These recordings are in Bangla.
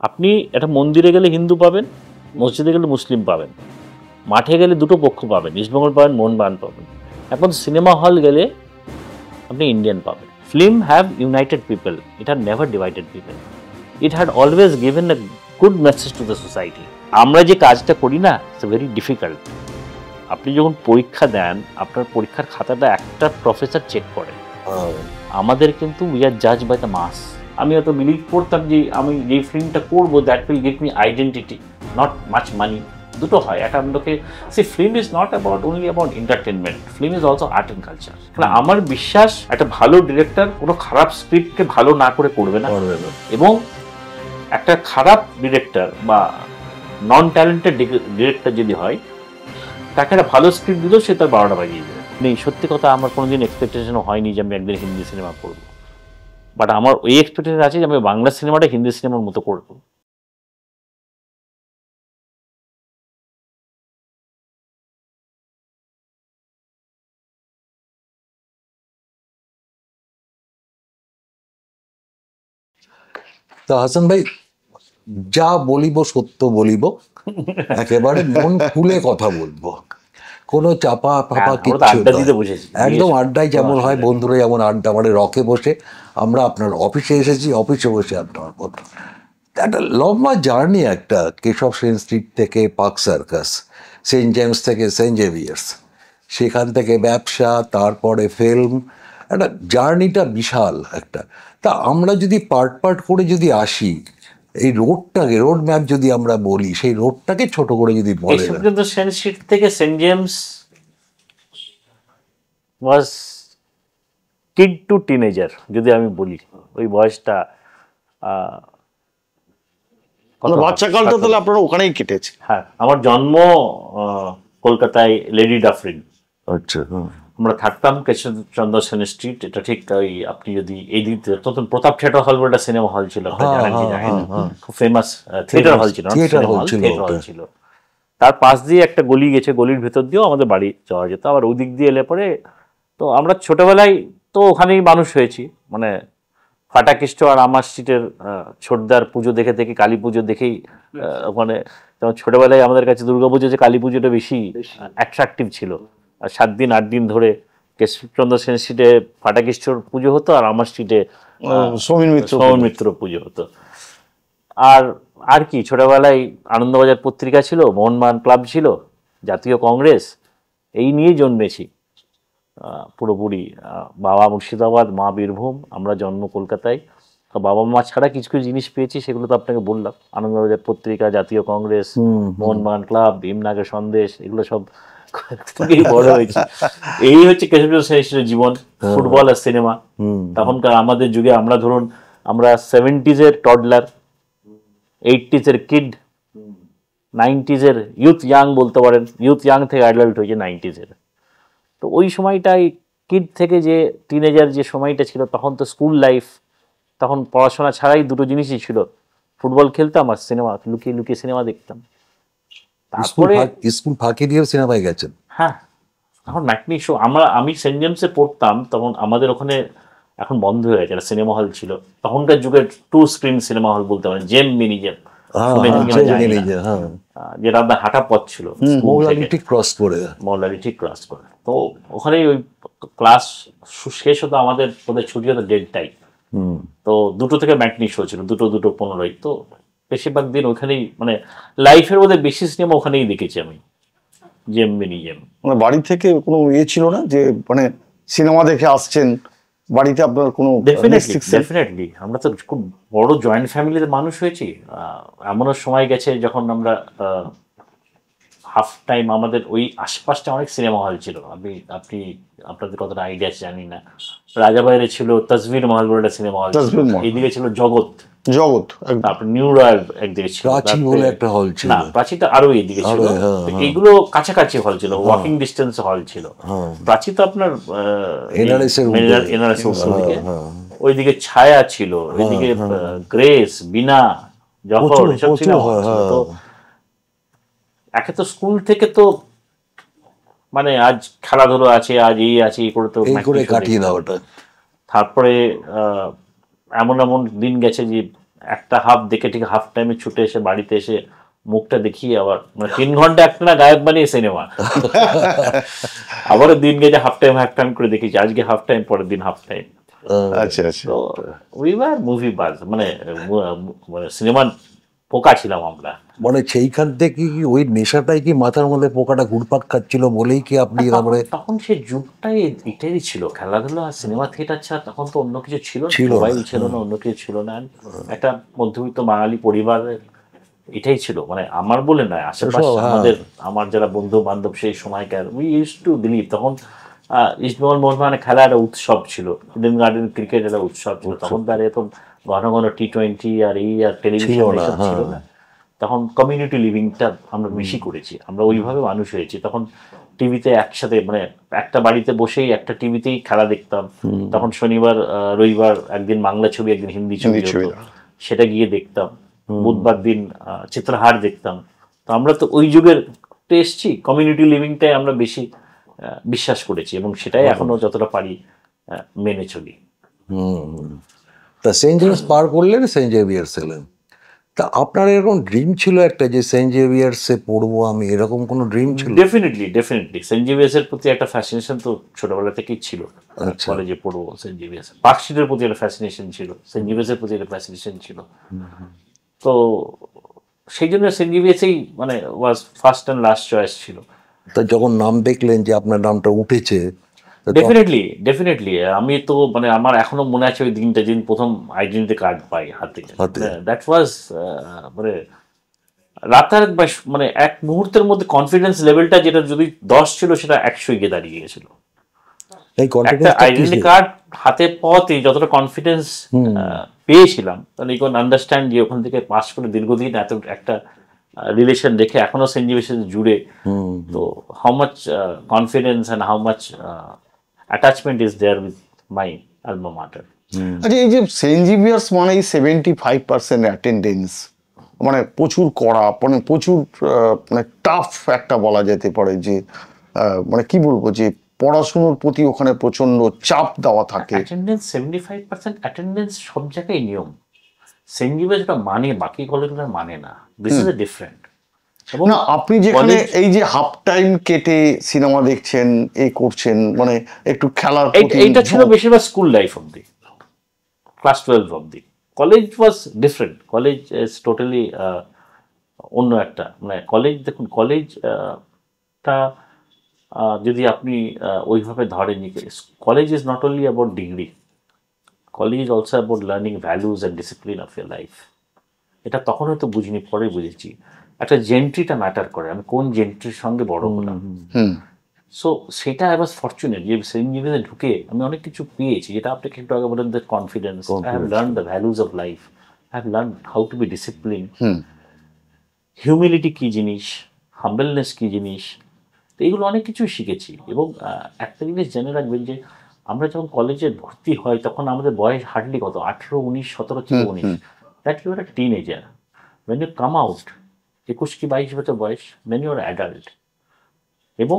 আপনি একটা মন্দিরে গেলে হিন্দু পাবেন, মসজিদে গেলে মুসলিম পাবেন, মাঠে গেলে দুটো পক্ষ পাবেন, ইস্টবেঙ্গল পাবেন, মোহনবাগান পাবেন। এখন সিনেমা হল গেলে আপনি ইন্ডিয়ান পাবেন। Film have United people, it had never divided people, it had always given a good message to the society. আমরা যে কাজটা করি না, ইটস ভেরি ডিফিকাল্ট। আপনি যখন পরীক্ষা দেন, আপনার পরীক্ষার খাতাটা একটা প্রফেসর চেক করে। আমাদের কিন্তু উই আর জাজ বাই দ্য মাস। আমি হয়তো বিলিভ করতাম যে আমি যেই ফিল্মটা করবো that will give me identity, not much money. দুটো হয়, একটা লোকে see film is not about only about entertainment, film is also art and culture. আমার বিশ্বাস একটা ভালো ডিরেক্টর কোনো খারাপ স্ক্রিপ্টকে ভালো না করে করবে না, এবং একটা খারাপ ডিরেক্টর বা নন ট্যালেন্টেড ডিরেক্টর যদি হয়, তাকে একটা ভালো স্ক্রিপ্ট দিলেও সে তার 12টা বাজিয়ে দেবে। সত্যি কথা, আমার কোনোদিন এক্সপেকটেশন হয়নি যে আমি একদিন হিন্দি সিনেমা করবো, বাট আমার ওই এক্সপেকটেশন আছে যে আমি বাংলা সিনেমাটা হিন্দি সিনেমার মতো করবো। তো হাসান ভাই, যা বলিব সত্য বলিব, একেবারে মন খুলে কথা বলবো, কোনো চাপা ফাপা কিচ্ছু নয়। একদম আড্ডায় যেমন হয়, বন্ধুরা যেমন আড্ডা মারে রকে বসে, আমরা আপনার অফিসে এসেছি, অফিসে বসে আড্ডা মারবো। একটা লম্বা জার্নি, একটা কেশব সেন স্ট্রিট থেকে পার্ক সার্কাস, সেন্ট জেমস থেকে সেন্ট জেভিয়ার্স, সেখান থেকে ব্যবসা, তারপরে ফিল্ম, একটা জার্নিটা বিশাল একটা। তা আমরা যদি পার্ট পার্ট করে যদি আসি, এই রোডটাকে, রোড ম্যাপ যদি আমরা বলি, সেই রোডটাকে ছোট করে যদি বলে, সেন্ট স্ট্রিট থেকে সেন্ট জেমস ওয়াজ কিড টু টিনেজার, যদি আমি বলি ওই বয়সটা, বাচ্চাকালটা তাহলে আপনারা ওখানেই কেটেছে। হ্যাঁ, আমার জন্ম কলকাতায় লেডি ডাফরিন। আচ্ছা, আমরা থাকতাম কেশবচন্দ্র সেন স্ট্রিট। এটা ঠিক ওই, আপনি যদি এই দিক থেকে, তখন প্রতাপ থিয়েটার হল বলে একটা সিনেমা হল ছিল, খুব ফেমাস থিয়েটার হল ছিল, থিয়েটার হল ছিল। তার পাশ দিয়ে একটা গলি গেছে, গলির ভেতর দিয়েও আমাদের বাড়ি যাওয়া যেত। আবার ওই দিক দিয়ে এলে পরে, তো আমরা ছোটবেলায় তো ওখানেই মানুষ হয়েছি, মানে ফাটাকেষ্ট আর আমার স্ট্রিটের ছোটদার পুজো দেখে দেখে, কালী পুজো দেখেই ওখানে, যেমন ছোটবেলায় আমাদের কাছে দুর্গাপুজো, যে কালী পুজোটা বেশি অ্যাট্রাকটিভ ছিল। আর 7 দিন 8 দিন ধরে কেশবচন্দ্র সেন স্ট্রিটে ফাটাকেষ্টর পুজো হতো, আর আমার স্ট্রিটে সৌমেন মিত্র পুজো হতো। আর কি, ছোটবেলায় আনন্দবাজার পত্রিকা ছিল, মোহনবাগান ক্লাব ছিল, জাতীয় কংগ্রেস, এই নিয়েই জন্মেছি পুরোপুরি। বাবা মুর্শিদাবাদ, মা বীরভূম, আমরা জন্ম কলকাতায়। বাবা মা ছাড়া কিছু কিছু জিনিস পেয়েছি, সেগুলো তো আপনাকে বললাম, আনন্দবাজার পত্রিকা, জাতীয় কংগ্রেস, মোহনবাগান ক্লাব, ভীমনগর সন্দেশ, এগুলো সব থেকেই বড় হয়েছে। এই হচ্ছে কেশবচন্দ্র সেন স্ট্রিটের জীবন, ফুটবল আর সিনেমা। তখনকার আমাদের যুগে আমরা ধরুন, আমরা 70s toddler, 80s kid, 90s youth young বলতে পারেন, ইউথ ইয়াং থেকে অ্যাডাল্ট হয়েছে 90s। তো ওই সময়টাই কিড থেকে যে টিনেজার যে সময়টা ছিল, তখন তো স্কুল লাইফ, তখন পড়াশোনা ছাড়াই দুটো জিনিসই ছিল, ফুটবল খেলতাম আর সিনেমা, লুকিয়ে লুকিয়ে সিনেমা দেখতাম। তারপরে স্কুল ফাঁকি দিয়েও সিনেমায় গেছেন? হ্যাঁ, এখন ম্যাটনি শো, আমি সেন্ট জেমসে পড়তাম তখন, আমাদের ওখানে এখন বন্ধ হয়ে গেছে, সিনেমা হল ছিল তখনকার যুগের, 2 স্ক্রিন সিনেমা হল বলতে পারেন, জেম মিনি জেম, যেটা আপনার হাঁটা পথ ছিল, মৌলালি ঠিক ক্রস করে। তো ওখানে ওই ক্লাস শেষ হতো, আমাদের ছুটি হতো 1:30টায়। তো 2টো থেকে ম্যাটনি শো ছিল, 2:15। তো বেশিরভাগ দিন ওখানেই, মানে লাইফের মধ্যে বেশি সিনেমা ওখানেই দেখেছি আমি, জেম মিনি জেম। মানে বাড়ি থেকে কোনো ইয়ে ছিল না যে মানে সিনেমা দেখে আসছেন, বাড়িতে আপনার কোনো? ডেফিনেটলি, আমরা তো খুব বড় জয়েন্ট ফ্যামিলিতে মানুষ হয়েছি। এমনও সময় গেছে যখন আমরা হাফ টাইম, আমাদের ওই আশপাশটা অনেক সিনেমা হল ছিল। আপনাদের কতটা আইডিয়া আছে জানি না, রাজাবাইরে ছিল তসবির মহল বলে একটা সিনেমা হল, এইদিকে ছিল জগৎ, তারপর নিউ রয়্যাল একদিকে ছিল, না প্রাচীটা আরো এইদিকে ছিল। এইগুলো কাছাকাছি হল ছিল, ওয়াকিং ডিস্টেন্স হল ছিল। প্রাচী তো আপনার এনআরএস ওইদিকে ছায়া ছিল, ওইদিকে গ্রেস, বিনা, জফর, এসব সিনেমা হল ছিল। তো একে তো স্কুল থেকে তো মানে আজ খেলাধুলো আছে, আজ এই আছে, এই করে তো কাটিয়ে দাও ওটা। তারপরে এমন এমন দিন গেছে যে একটা হাফ দেখে ঠিক হাফ টাইমে ছুটে এসে বাড়িতে এসে মুখটা দেখিয়ে আবার মানে 3 ঘন্টা একটা গায়ক বানিয়ে সিনেমা, আবারও দিন গেছে হাফ টাইম করে দেখেছি, আজকে হাফ টাইম, পরের দিন হাফ টাইম। আচ্ছা আচ্ছা। তো উই ওয়ার মুভি বাজ, মানে সিনেমার পোকা ছিলাম আমরা। মানে সেইখান থেকে কি ওই নেশাটাই কি মাথার মধ্যে পোকাটা ঘুরপাক খাচ্ছিল বলেই কি আপনি তারপরে? তখন সেই যুগটাই এটাই ছিল, খেলাধুলা আর সিনেমা থিয়েটার ছাড়া তখন তো অন্য কিছু ছিল না, ছিল না। মোবাইল ছিল না, অন্য কিছু ছিল না। একটা মধ্যবিত্ত বাঙালি পরিবারের এটাই ছিল, মানে আমার বলে নয়, আশেপাশে আমার যারা বন্ধু বান্ধব সেই সময়কার, উই ইউজ টু বিলিভ তখন ইস্টবেঙ্গল মোহনবাগানে খেলা একটা উৎসব ছিল, ইডেন গার্ডেন ক্রিকেট একটা উৎসব ছিল। তখন তার এত ঘন ঘন T20 আর এই আর টেলিভিশন এসব ছিল না। তখন কমিউনিটি লিভিংটা আমরা বেশি করেছি, আমরা ওইভাবে মানুষ হয়েছি। তখন টিভিতে একসাথে, মানে একটা বাড়িতে বসেই একটা টিভিতেই খেলা দেখতাম। তখন শনিবার রবিবার একদিন বাংলা ছবি, একদিন হিন্দি ছবি, সেটা গিয়ে দেখতাম। বুধবার দিন চিত্রহার দেখতাম। তো আমরা তো ওই যুগের এসছি, কমিউনিটি লিভিংটাই আমরা বেশি বিশ্বাস করেছি এবং সেটাই এখনো যতটা পারি মেনে চলি। তা সেন্ট জেভিয়ার্স পার করলেন, সেন্ট জেভিয়ার্স এলেন। তা আপনার এরকম ড্রিম ছিল একটা যে সেন্ট জেভিয়ার্সে পড়বো আমি, এরকম কোনো ড্রিম ছিল? ডেফিনেটলি সেন্ট জেভিয়ার্সের প্রতি একটা ফ্যাসিনেশন তো ছোটবেলা থেকেই ছিল। কলেজে পড়বো সেন্ট জেভিয়ার্স, পার্কস্ট্রিটের প্রতি একটা ফ্যাসিনেশন ছিল, সেন্ট জেভিয়ার্সের প্রতি একটা ফ্যাসিনেশন ছিল। তো সেই জন্য সেন্ট জেভিয়ার্সেই মানে was first and last choice ছিল। তা যখন নাম দেখলেন যে আপনার নামটা উঠেছে? ডেফিনেটলি আমি তো মানে আমার এখনো মনে আছে ওই দিনটা, যেদিন প্রথম আইডেন্টিটি কার্ড পাই হাতে। দ্যাট ওয়াজ মানে রাতার মানে এক মুহূর্তের মধ্যে কনফিডেন্স লেভেলটা যেটা যদি 10 ছিল সেটা 100 গিয়ে দাঁড়িয়ে গেছিল। একটা আইডেন্টিটি কার্ড হাতে পাওয়াতে যতটা কনফিডেন্স পেয়েছিলাম, তাহলে ইউ ক্যান আন্ডারস্ট্যান্ড যে ওখান থেকে পাস করে দীর্ঘদিন এত একটা রিলেশন রেখে এখনো সেন্ট জেভিয়ার্স জুড়ে, তো how much confidence and how much attachment is there with my alma mater. আচ্ছা, এই যে সেন্ট জেভিয়ার্স মানে 75% অ্যাটেন্ডেন্স, মানে প্রচুর কড়া, মানে প্রচুর মানে টাফ একটা বলা যেতে পারে, যে মানে কি বলবো, যে পড়াশুনোর প্রতি ওখানে প্রচন্ড চাপ দেওয়া থাকে। অ্যাটেন্ডেন্স 75% অ্যাটেন্ডেন্স সব জায়গায় নিয়ম, সেন্ট জেভিয়ার্স যেটা মানে বাকি কলেজগুলো মানে না, দিস ইজ ডিফারেন্ট। না, আপনি যেখানে এই যে হাফ টাইম কেটে সিনেমা দেখছেন, করছেন, মানে একটু খেলার প্রতি, এইটা ছিল বেশিরভাগ স্কুল লাইফ অব্দি, ক্লাস 12 অব্দি। College was different, college is totally অন্য একটা, মানে কলেজ দেখুন, কলেজটা যদি আপনি ওইভাবে ধরেন, college is not only about degree, college is also about learning values and discipline of year life. এটা তখন হয়তো বুঝিনি, পরে বুঝেছি। একটা জেন্ট্রিটা ম্যাটার করে, আমি কোন জেন্ট্রির সঙ্গে বড় হলাম। সো সেটা আই ওয়াজ ফরচুনেট যে সেন্ট জেভিয়ার্সে ঢুকে আমি অনেক কিছু পেয়েছি, যেটা আপনাকে একটু আগে বলেন, the confidence, I have learn the values of life, I have learn how to be discipline, humility কী জিনিস, হাম্বলনেস কী জিনিস, তো এইগুলো অনেক কিছু শিখেছি। এবং একটা জিনিস জেনে রাখবেন যে আমরা যখন কলেজে ভর্তি হয় তখন আমাদের বয়স হার্ডলি কত, 18, 19, 17 থেকে 19, that you are a teenager. When you come out, 21 কি 22 বছর বয়স, দেন ইউ আর অ্যাডাল্ট। এবং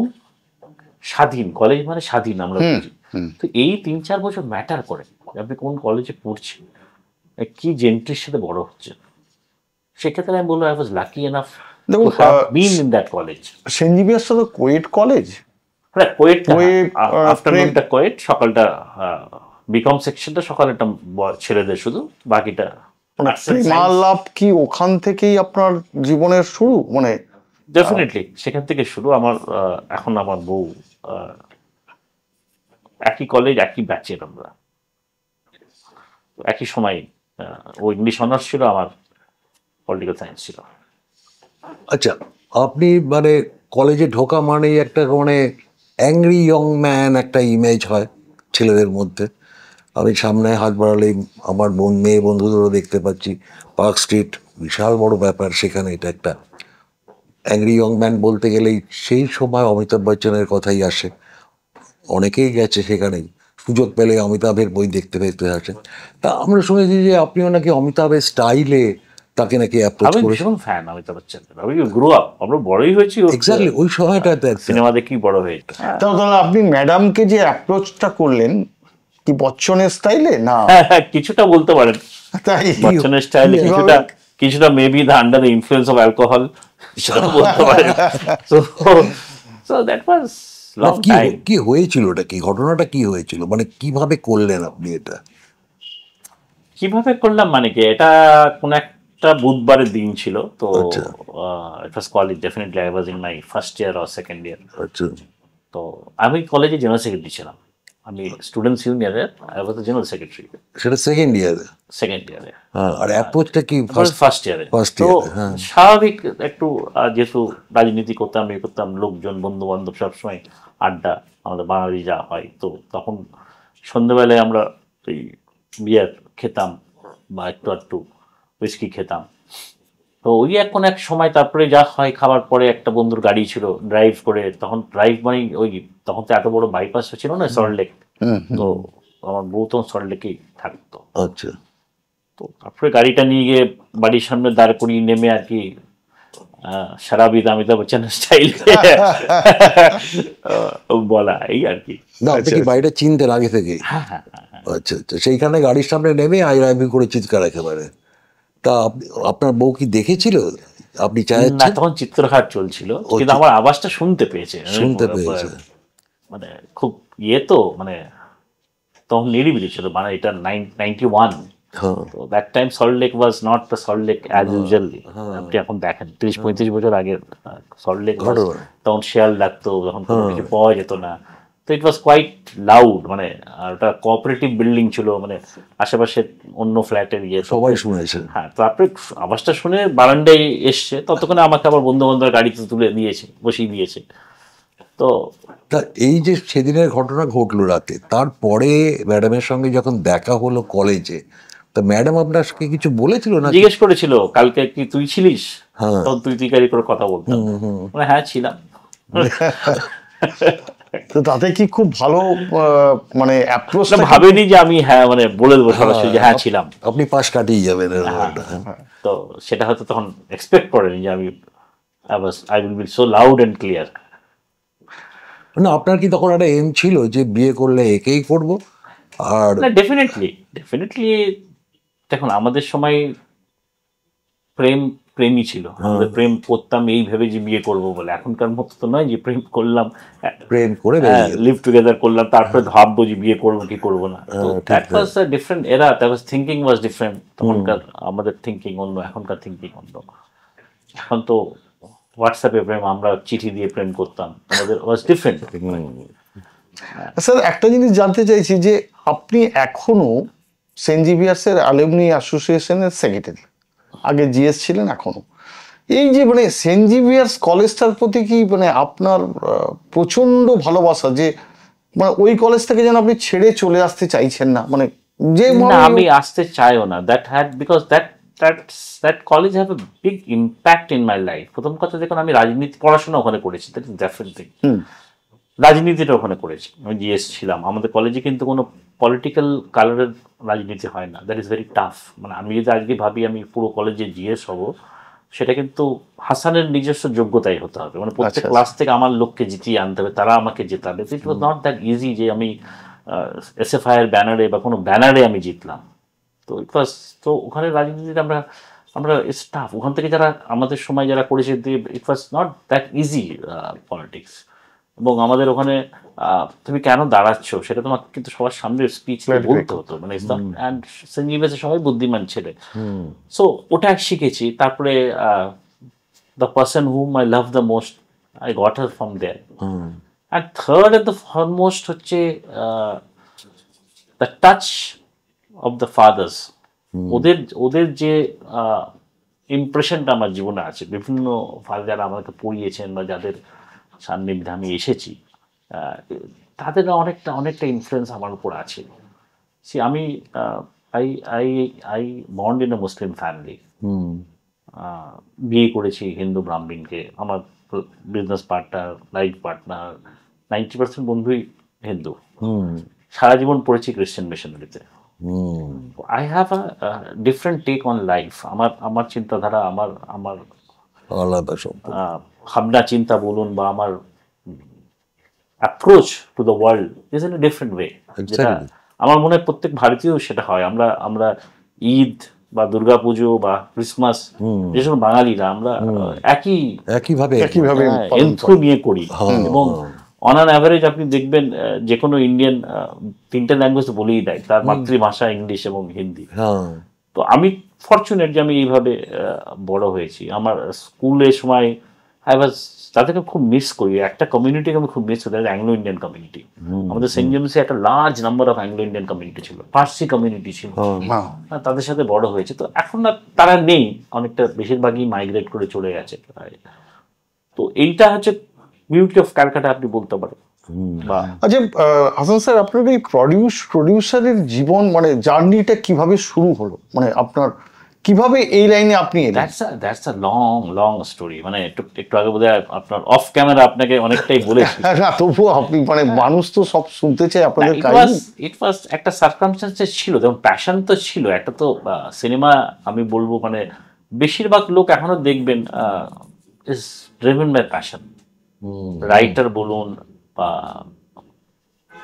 স্বাধীন, কলেজ মানে স্বাধীন আমরা বুঝি। তো এই 3-4 বছর ম্যাটার করে, আপনি কোন কলেজে পড়ছেন, কি জেন্ট্রির সাথে বড় হচ্ছে। সেক্ষেত্রে আমি বলবো I was lucky enough to have been in that college. Saint Xavier's তো কোয়েট কলেজ, আফটারনুনটা কোয়েট, সকালটা বিকম সেকশনটা সকালেরটা ছেলেদের শুধু, বাকিটা। লাভ কি ওখান থেকেই আপনার জীবনের শুরু? মানে ডেফিনেটলি সেখান থেকে শুরু। আমার এখন আমার বউ, একই কলেজ, একই ব্যাচের, আমরা একই সময়, ও ইংলিশ অনার্স ছিল, আমার পলিটিক্যাল সায়েন্স ছিল। আচ্ছা, আপনি মানে কলেজে ঢোকা মানেই একটা মানে অ্যাংরি ইয়ং ম্যান একটা ইমেজ হয় ছেলেদের মধ্যে। আমি সামনে হাত বাড়ালেই আমার মেয়ে বন্ধুদেরও দেখতে পাচ্ছি, পার্ক স্ট্রিট বিশাল বড় ব্যাপার, সেখানে এটা একটা অ্যাংরি ইয়ং ম্যান বলতে গেলেই সেই সময় অমিতাভ বচ্চনের কথাই আসে। অনেকেই গেছে সেখানেই, সুযোগ পেলে অমিতাভের বই দেখতে পেতে আসে। তা আমরা শুনেছি যে আপনিও নাকি অমিতাভের স্টাইলে তাকে নাকি অ্যাপ্রোচ করেছেন। ভীষণ ফ্যান অমিতাভ বচ্চন, আমি গ্রো আপ, আমরা বড়ই হয়েছি এক্স্যাক্টলি ওই সময়টাতে, সিনেমা দেখি বড় হয়েছে। তাহলে আপনি ম্যাডামকে যে অ্যাপ্রোচটা করলেন কি বচ্চনের স্টাইলে? না, কিছুটা বলতে পারেন, তাই বচ্চনের স্টাইলে কিছুটা maybe the under the influence of alcohol বলতে পারে। So that was long time. কি হয়েছিল, ওটা কি ঘটনাটা কি হয়েছিল, মানে কিভাবে করলেন আপনি এটা? কিভাবে করলাম মানে কি, এটা কোন একটা বুধবারের দিন ছিল তো। It was college, definitely I was in my first year or second year. তো আমি কলেজে জেনারেল সেক্রেটারি ছিলাম, আমি স্টুডেন্টস ইউনিয়নের I was the general secretary. সেটা সেকেন্ড ইয়ারে? সেকেন্ড ইয়ারে। আর অ্যাপ্রোচটা কি ফার্স্ট ইয়ারে? তো স্বাভাবিক একটু, যেহেতু রাজনীতি করতাম, করতাম, লোকজন বন্ধু বান্ধব সবসময় আড্ডা, আমাদের বাঙালি যা হয়, তো তখন সন্ধ্যেবেলায় আমরা এই বিয়ার খেতাম বা একটু হুইস্কি খেতাম। তো ওই এক সময় তারপরে যা হয়, খাবার পরে একটা বন্ধুর গাড়ি ছিল, ড্রাইভ করে, তখন ড্রাইভ মানে ওই তখন তো এত বড় বাইপাস ছিল না সল্টলেক, তো আমার বউ তখন সল্টলেকেই থাকতো। আচ্ছা। তো তারপরে গাড়িটা নিয়ে গিয়ে বাড়ির সামনে দাঁড় করিয়ে নেমে আর কি শরাবি অমিতাভ বচ্চন স্টাইল বলা, এই আর কি। আপনি কি বাড়িটা চিনতেন আগে থেকে? আচ্ছা আচ্ছা। সেইখানে গাড়ির সামনে নেমে আই লাভ ইউ করে চিৎকার একেবারে। তা আপনার বউ কি দেখেছিল আপনি চাইছেন? না, তখন চিত্রহার চলছিল, কিন্তু আমার আওয়াজটা শুনতে পেয়েছে, মানে খুব তো মানে তখন নিরিবিলি ছিল, মানে এটা 91। তো that time Salt Lake was not the Salt Lake as usual. আপনি এখন দেখেন 30-35 বছর আগে সল্টলেক তখন শেয়াল ডাকতো, তখন কোনো কিছু পাওয়া যেত না। তো ইট ওয়াজ কোয়াইট লাউড, মানে ওটা কোঅপারেটিভ বিল্ডিং ছিল, মানে আশেপাশে অন্য ফ্ল্যাটের সবাই শুনেছে। হ্যাঁ, তো আপনি আওয়াজটা শুনে বারান্দায় এসছে, ততক্ষণে আমাকে আবার বন্ধু বান্ধবের গাড়িতে তুলে দিয়েছে, বসিয়ে দিয়েছে। তো এই যে সেদিনের ঘটনা ঘটলো রাতে, তারপরে ম্যাডামের সঙ্গে যখন দেখা হলো কলেজে, তা ম্যাডাম আপনাকে কিছু বলেছিল না? জিজ্ঞেস করেছিল, কালকে কি তুই ছিলিস? তখন তুই গাড়ি করে কথা বলতাম, মানে হ্যাঁ ছিলাম। তো তাতে কি খুব ভালো মানে অ্যাপ্রোচ ভাবেনি যে আমি হ্যাঁ মানে বলে দেবো সরাসরি যে হ্যাঁ ছিলাম, আপনি পাশ কাটিয়ে যাবেন। তো সেটা হয়তো তখন এক্সপেক্ট করেনি যে আমি I will be so loud and clear. না, আপনার কি তখন একটা এম ছিল যে বিয়ে করলে একেই করবো? আর ডেফিনেটলি দেখুন, আমাদের সময় প্রেমই ছিল, আমাদের প্রেম করতাম এই ভেবে যে বিয়ে করবো বলে। এখনকার মতো তো নয় যে প্রেম করলাম, প্রেম করে লিভ টুগেদার করলাম, তারপরে ভাববো যে বিয়ে করবো কি করবো না। দ্যাট ওয়াজ আ ডিফারেন্ট এরা, that was thinking was different. তখনকার আমাদের থিঙ্কিং অন্য, এখনকার থিঙ্কিং অন্য। এখন তো হোয়াটসঅ্যাপে প্রেম, আমরা চিঠি দিয়ে প্রেম করতাম, আমাদের ওয়াজ ডিফারেন্ট। স্যার, একটা জিনিস জানতে চাইছি যে আপনি এখনো সেন্ট জেভিয়ার্সের অ্যালুমনি অ্যাসোসিয়েশনের সেক্রেটারি, আগে জিএস ছিলেন, এখনো এই যে মানে সেন্ট জেভিয়ার্স কলেজটার প্রতি কি মানে আপনার প্রচন্ড ভালোবাসা, যে মানে ওই কলেজ থেকে যেন আপনি ছেড়ে চলে আসতে চাইছেন না? মানে যে আমি আসতে চাইও না, that college have a big impact in my life. প্রথম কথা, দেখুন আমি রাজনীতি পড়াশোনা ওখানে করেছি, দ্যাট ইজ ডিফারেন্ট থিং। রাজনীতিটা ওখানে করেছি, আমি জিএস ছিলাম। আমাদের কলেজে কিন্তু কোনো পলিটিক্যাল কালারের রাজনীতি হয় না, দ্যাট ইজ ভেরি টাফ। মানে আমি যদি আজকে ভাবি আমি পুরো কলেজে জিএস হব, সেটা কিন্তু হাসানের নিজস্ব যোগ্যতাই হতে হবে, মানে প্রত্যেক ক্লাস থেকে আমার লোককে জিতিয়ে আনতে হবে, তারা আমাকে জেতাবে। ইট ওয়াজ নট দ্যাট ইজি যে আমি এসএফআই এর ব্যানারে বা কোনো ব্যানারে আমি জিতলাম। তো ইট ওয়াজ, তো ওখানে রাজনীতিতে আমরা স্টাফ ওখান থেকে যারা আমাদের সময় যারা করেছে, it was not that easy politics. এবং আমাদের ওখানে তুমি কেন দাঁড়াচ্ছ সেটা তোমাকে কিন্তু সবার সামনে স্পিচ বলতে হতো, মানে অ্যান্ড সেন্ট জেভিয়ার্সে সবাই বুদ্ধিমান ছেলে। সো ওটা শিখেছি। তারপরে the person whom I love the most, I got her from there. And third and the foremost হচ্ছে the touch of the fathers. ওদের যে ইমপ্রেশনটা আমার জীবনে আছে, বিভিন্ন ফাদার যারা আমাকে পড়িয়েছেন বা যাদের সান্নিধ্যে আমি এসেছি, তাদের অনেকটা ইনফ্লুয়েন্স আমার উপর আছে। সে আমি I born in a Muslim family, বিয়ে করেছি হিন্দু ব্রাহ্মণকে, আমার বিজনেস পার্টনার, লাইফ পার্টনার 90% বন্ধুই হিন্দু। সারা জীবন পড়েছি Christian মিশনারিতে। I have a different take on life. আমার চিন্তাধারা, আমার ভাবনা চিন্তা বলুন বা আমার approach to the world is in a different way. যেটা আমার মনে হয় প্রত্যেক ভারতীয় সেটা হয়। আমরা ঈদ বা দুর্গাপুজো বা ক্রিসমাস যেসব বাঙালিরা আমরা একইভাবে এন্থ্রো নিয়ে করি, এবং অন অ্যান অ্যাভারেজ আপনি দেখবেন যে কোনো ইন্ডিয়ান 3টে ল্যাঙ্গুয়েজ বলেই দেয়, তার মাতৃভাষা ইংলিশ এবং হিন্দি। তো আমি ফরচুনেট যে আমি এইভাবে বড় হয়েছি। আমার স্কুলের সময় তাদেরকে খুব মিস করি, একটা কমিউনিটিকে আমি খুব মিস করি, অ্যাংলো ইন্ডিয়ান কমিউনিটি। আমাদের সেন্ট জেমসে একটা large number of Anglo Indian community ছিল, পার্সি কমিউনিটি ছিল, তাদের সাথে বড় হয়েছে। তো এখন না তারা নেই, অনেকটা বেশিরভাগই মাইগ্রেট করে চলে গেছে। তো এইটা হচ্ছে বিউটি অফ ক্যালকাটা আপনি বলতে পারেন। আচ্ছা হাসান স্যার, আপনার এই প্রডিউসারের জীবন মানে জার্নিটা কিভাবে শুরু হলো, মানে আপনার কিভাবে এই লাইনে আপনি এলেন? That's a long story. মানে একটু আগে বোধহয় আপনার অফ ক্যামেরা আপনাকে অনেকটাই বলেছি। না তবুও আপনি মানে মানুষ তো সব শুনতে চায় আপনাদের কাহিনী। ইট ওয়াজ একটা সার্কামস্ট্যান্সেস ছিল, যেমন প্যাশন তো ছিল একটা। তো সিনেমা আমি বলবো মানে বেশিরভাগ লোক এখনো দেখবেন is driven by passion. Writer বলুন বা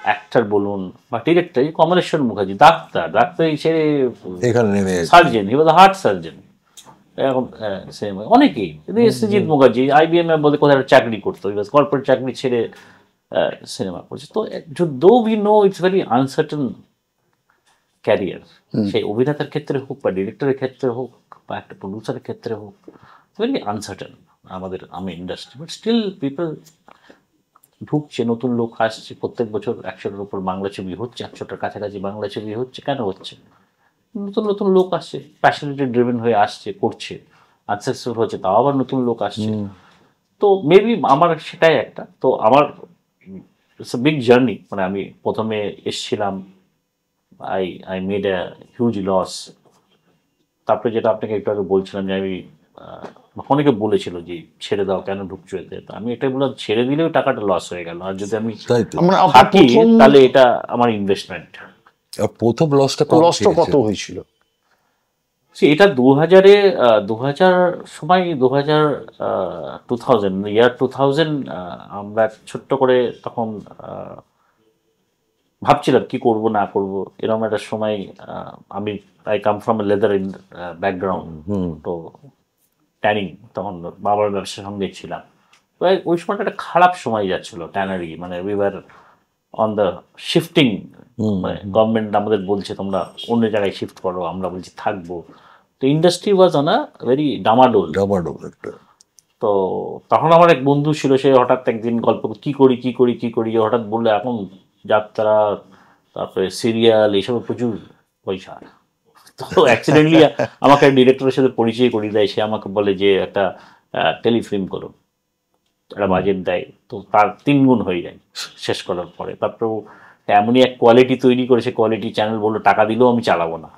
অ্যাক্টর বলুন বা ডিরেক্টর, কমলেশ্বর মুখার্জি ডাক্তার ছেড়ে surgeon, he was heart surgeon. এখন অনেকেই, সৃজিত মুখার্জি IBM এ বলে কোথায় চাকরি করতো, কর্পোরেট চাকরি ছেড়ে সিনেমা করছে। তো though we know it's very uncertain career, সেই অভিনেতার ক্ষেত্রে হোক বা ডিরেক্টরের ক্ষেত্রে হোক বা একটা প্রডিউসারের ক্ষেত্রে হোক, ভেরি আনসার্টেন আমি ইন্ডাস্ট্রি। বাট স্টিল পিপল ঢুকছে, নতুন লোক আসছে। প্রত্যেক বছর 100টার উপর বাংলা ছবি হচ্ছে, 100টার কাছাকাছি বাংলা ছবি হচ্ছে। কেন হচ্ছে? নতুন লোক আসছে, প্যাশনেটেড ড্রিভেন হয়ে আসছে, করছে, আনসাকসেসফুল হচ্ছে, তাও আবার নতুন লোক আসছে। তো মেবি আমার সেটাই একটা। তো আমার ইটস আ বিগ জার্নি। মানে আমি প্রথমে এসছিলাম, I made a huge loss. তারপরে যেটা আপনাকে একটু আগে বলছিলাম যে আমি অনেকে বলেছিল যে ছেড়ে দাও, কেন ঢুকছো এতে। তো আমি এটাই বললাম, ছেড়ে দিলেও টাকাটা লস হয়ে গেল, আর যদি আমি থাকি তাহলে এটা আমার ইনভেস্টমেন্ট। প্রথম লসটা কত হয়েছিল? এটা 2000 সময় 2000 আমরা একটা ছোট্ট করে তখন ভাবছিলাম কি করব না করব, এরকম একটা সময়। I come from leather background, তো ট্যানিং, তখন বাবার ব্যবসার সঙ্গে ছিলাম। তো ওই সময়টা একটা খারাপ সময় যাচ্ছিল ট্যানারি, মানে we were on the shifting. মানে গভর্নমেন্ট আমাদের বলছে তোমরা অন্য জায়গায় শিফট করো, আমরা বলছি থাকবো। তো industry was on a very ডামাডোল একটা। তো তখন আমার এক বন্ধু ছিল, সে হঠাৎ একদিন গল্প কি করি হঠাৎ বললো এখন যাত্রা, তারপরে সিরিয়াল, এইসব প্রচুর পয়সা। তো অ্যাক্সিডেন্টলি আমাকে ডিরেক্টরের সাথে পরিচয় করিয়ে দেয়। সে আমাকে বলে যে একটা টেলিফিল্ম করো, একটা বাজেট দেয়। তো তার 3 গুণ হয়ে যায় শেষ করার পরে। তারপরেও এমনই এক কোয়ালিটি তৈরি করে, সে কোয়ালিটি চ্যানেল বললো টাকা দিলেও আমি চালাবো না।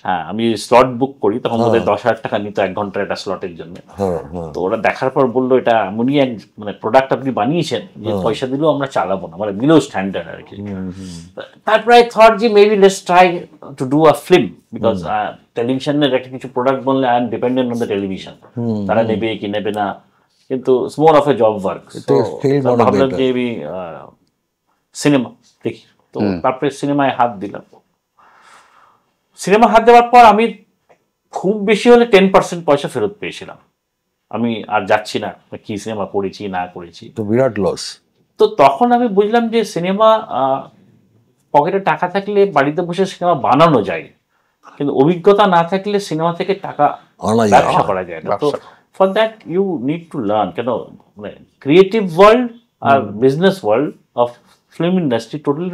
হ্যাঁ, আমি স্লট বুক করি, তখন ওদের 10,000 টাকা নিত 1 ঘন্টার একটা স্লটের জন্য। তো ওরা দেখার পর বললো এটা এমনই এক মানে প্রোডাক্ট আপনি বানিয়েছেন যে পয়সা দিলেও আমরা চালাবো না, মানে বিলো স্ট্যান্ডার্ড আর কি। তারপরে আই থট যে maybe let's try to do a film, because টেলিভিশনের একটা কিছু প্রোডাক্ট বললে I am dependent on the television, তারা নেবে কি নেবে না, কিন্তু it's more of A job work. ভাবলাম যে আমি সিনেমা দেখি। তো তারপরে সিনেমায় হাত দিলাম। সিনেমা হাত দেওয়ার পর আমি খুব বেশি হলে 10% পয়সা ফেরত পেয়েছিলাম। আমি আর যাচ্ছি না কি সিনেমা করেছি না করেছি, তো বিরাট লস। তো তখন আমি বুঝলাম যে সিনেমা পকেটে টাকা থাকলে বাড়িতে বসে সিনেমা বানানো যায়, কিন্তু অভিজ্ঞতা না থাকলে সিনেমা থেকে টাকা ব্যবসা করা যায় না। তো for that you need to learn. কেন মানে ক্রিয়েটিভ ওয়ার্ল্ড আর business world of film industry totally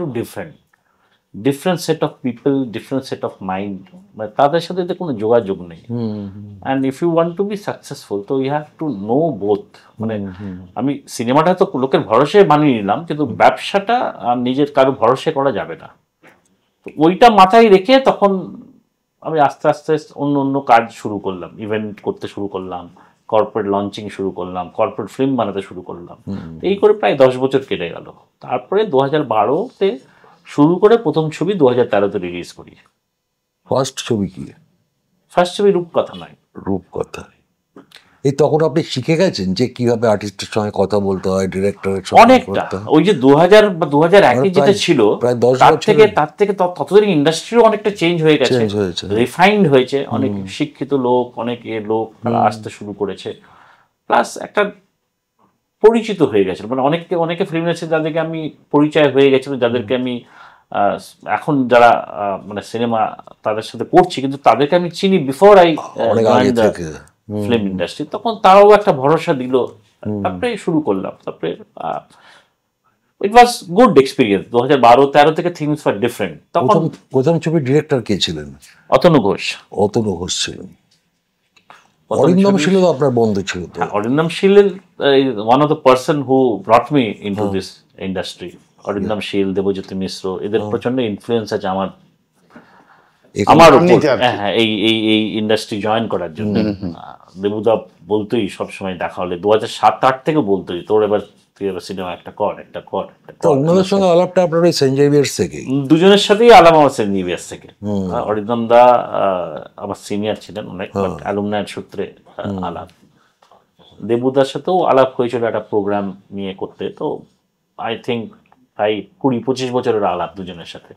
different set of people, different set of mind, মানে তাদের সাথে কোনো যোগাযোগ নেই। And if you want to be successful, তো you have to know both. মানে আমি সিনেমাটা তো লোকের ভরসায় বানিয়ে নিলাম, কিন্তু ব্যবসাটা নিজের কারো ভরসা করা যাবে না। তো ওইটা মাথায় রেখে তখন আমি আস্তে আস্তে অন্য কাজ শুরু করলাম, ইভেন্ট করতে শুরু করলাম, কর্পোরেট লঞ্চিং শুরু করলাম, কর্পোরেট ফিল্ম বানাতে শুরু করলাম। এই করে প্রায় 10 বছর কেটে গেল। তারপরে 2012-তে শুরু করে প্রথম ছবি 2013-তে রিলিজ করি। ফার্স্ট ছবি কি? ফার্স্ট ছবি রূপকথা নয়। রূপকথা। এই তখন আপনি শিখে গেছেন যে কিভাবে আর্টিস্টের সঙ্গে কথা বলতে হয়, ডিরেক্টরের অনেকটা। ওই যে 2000 বা 2001 যেটা ছিল প্রায় 10 তার থেকে ততদিন ইন্ডাস্ট্রিও অনেকটা চেঞ্জ হয়ে গেছে, রিফাইন্ড হয়েছে, অনেক শিক্ষিত লোক, অনেক লোক তারা আসতে শুরু করেছে, প্লাস একটা পরিচিত হয়ে গেছিল, মানে অনেকে ফিল্ম আছে যাদেরকে আমি পরিচয় হয়ে গেছিল, যাদেরকে আমি এখন যারা মানে সিনেমা তাদের সাথে করছি, কিন্তু তাদেরকে আমি চিনি before I join the film industry. তখন তারাও একটা ভরসা দিল, তারপরে শুরু করলাম। তারপরে ইট ওয়াজ গুড এক্সপিরিয়েন্স। 2012-13 থেকে থিংস ওয়ার ডিফারেন্ট। তখন প্রথম ছবির ডিরেক্টর কে ছিলেন? অতনু ঘোষ। অতনু ঘোষ ছিলেন। অরিন্দম শীল আপনার বন্ধু ছিল তো? Arindam Sil one of the person who brought me into this industry. Arindam Sil, Debjyoti Mishra, এদের প্রচন্ড ইনফ্লুয়েন্স আছে আমার উপর, হ্যাঁ, এই ইন্ডাস্ট্রি জয়েন করার জন্য। দেবুদা বলতোই সবসময় দেখা হলে 2007-08 থেকে বলতোই, তোর এবার সিনেমা একটা কর। ওনাদের সঙ্গে আলাপটা আপনার ওই সেন্ট জেভিয়ার্স থেকে? দুজনের সাথেই আলাপ আমার সেন্ট জেভিয়ার্স থেকে। অরিন্দম দা আমার সিনিয়র ছিলেন অনেক, অ্যালুমনাই সূত্রে আলাপ। দেবুদার সাথেও আলাপ হয়েছিল একটা প্রোগ্রাম নিয়ে করতে। তো আই থিঙ্ক প্রায় 20-25 বছরের আলাপ দুজনের সাথে।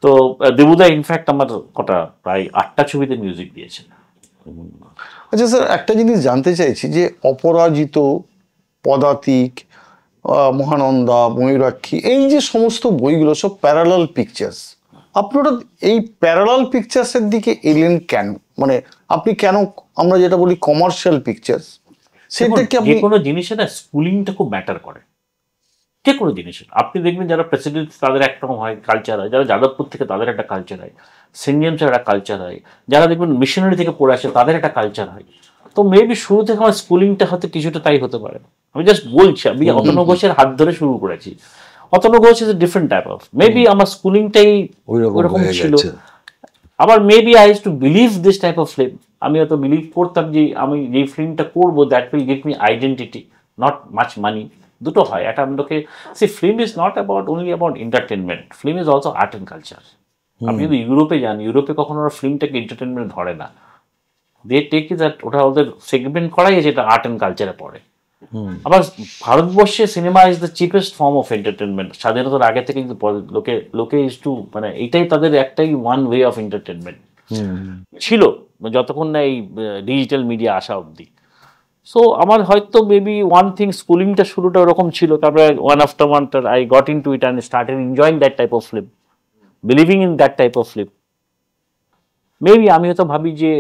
তো দেবুদা ইনফ্যাক্ট আমার প্রায় 8টা ছবিতে মিউজিক দিয়েছেন। আচ্ছা স্যার, একটা জিনিস জানতে চাইছি যে অপরাজিত, পদাতিক, মহানন্দা, ময়ূরাক্ষী, এই যে সমস্ত বইগুলো সব প্যারালাল পিকচার্স, আপনারা এই প্যারালাল পিকচার্সের দিকে এলেন কেন? মানে আপনি কেন, আমরা যেটা বলি কমার্শিয়াল পিকচার্স, সেটাকে আপনি কোনো জিনিসে না স্কুলিংটা খুব ম্যাটার করে। যে কোনো জিনিসের আপনি দেখবেন যারা প্রেসিডেন্ট তাদের একরকম হয় কালচার হয়, যারা যাদবপুর থেকে তাদের একটা কালচার হয়, সিনিয়মসের একটা কালচার হয়, যারা দেখবেন মিশনারি থেকে পড়ে আসে তাদের একটা কালচার হয়। তো মেবি শুরু থেকে আমার স্কুলিংটা হয়তো কিছুটা তাই হতে পারে। আমি জাস্ট বলছি, আমি অতনু ঘোষের হাত ধরে শুরু করেছি। Atanu Ghosh is a different type of, maybe আমার স্কুলিংটাই ওইরকম ছিল। আবার maybe I use to believe this type of film. আমি হয়তো বিলিভ করতাম যে আমি যেই ফিল্মটা করবো that will give me identity, not much money. দুটো হয়, একটা লোকে see film is not about only about entertainment, film is also art and culture. আপনি যদি ইউরোপে যান, ইউরোপে কখনো ওরা ফিল্মটাকে এন্টারটেনমেন্ট ধরে না, দে টেক ইজ দ্যাট ওটা ওদের সেগমেন্ট করাই আছে, এটা আর্ট অ্যান্ড কালচারে পড়ে। আবার ভারতবর্ষে cinema is the cheapest form of entertainment. স্বাধীনতার আগে থেকে কিন্তু লোকে ইজ টু, মানে এইটাই তাদের একটাই ওয়ান ওয়ে অফ এন্টারটেনমেন্ট ছিল যতক্ষণ না এই ডিজিটাল মিডিয়া আসা অবধি। সো আমার হয়তো মেবি ওয়ান থিং, স্কুলিংটা শুরুটা ওরকম ছিল, তারপরে one after one I got into it and started enjoying that type of film, believing in that type of film. Maybe আমি হয়তো ভাবি যে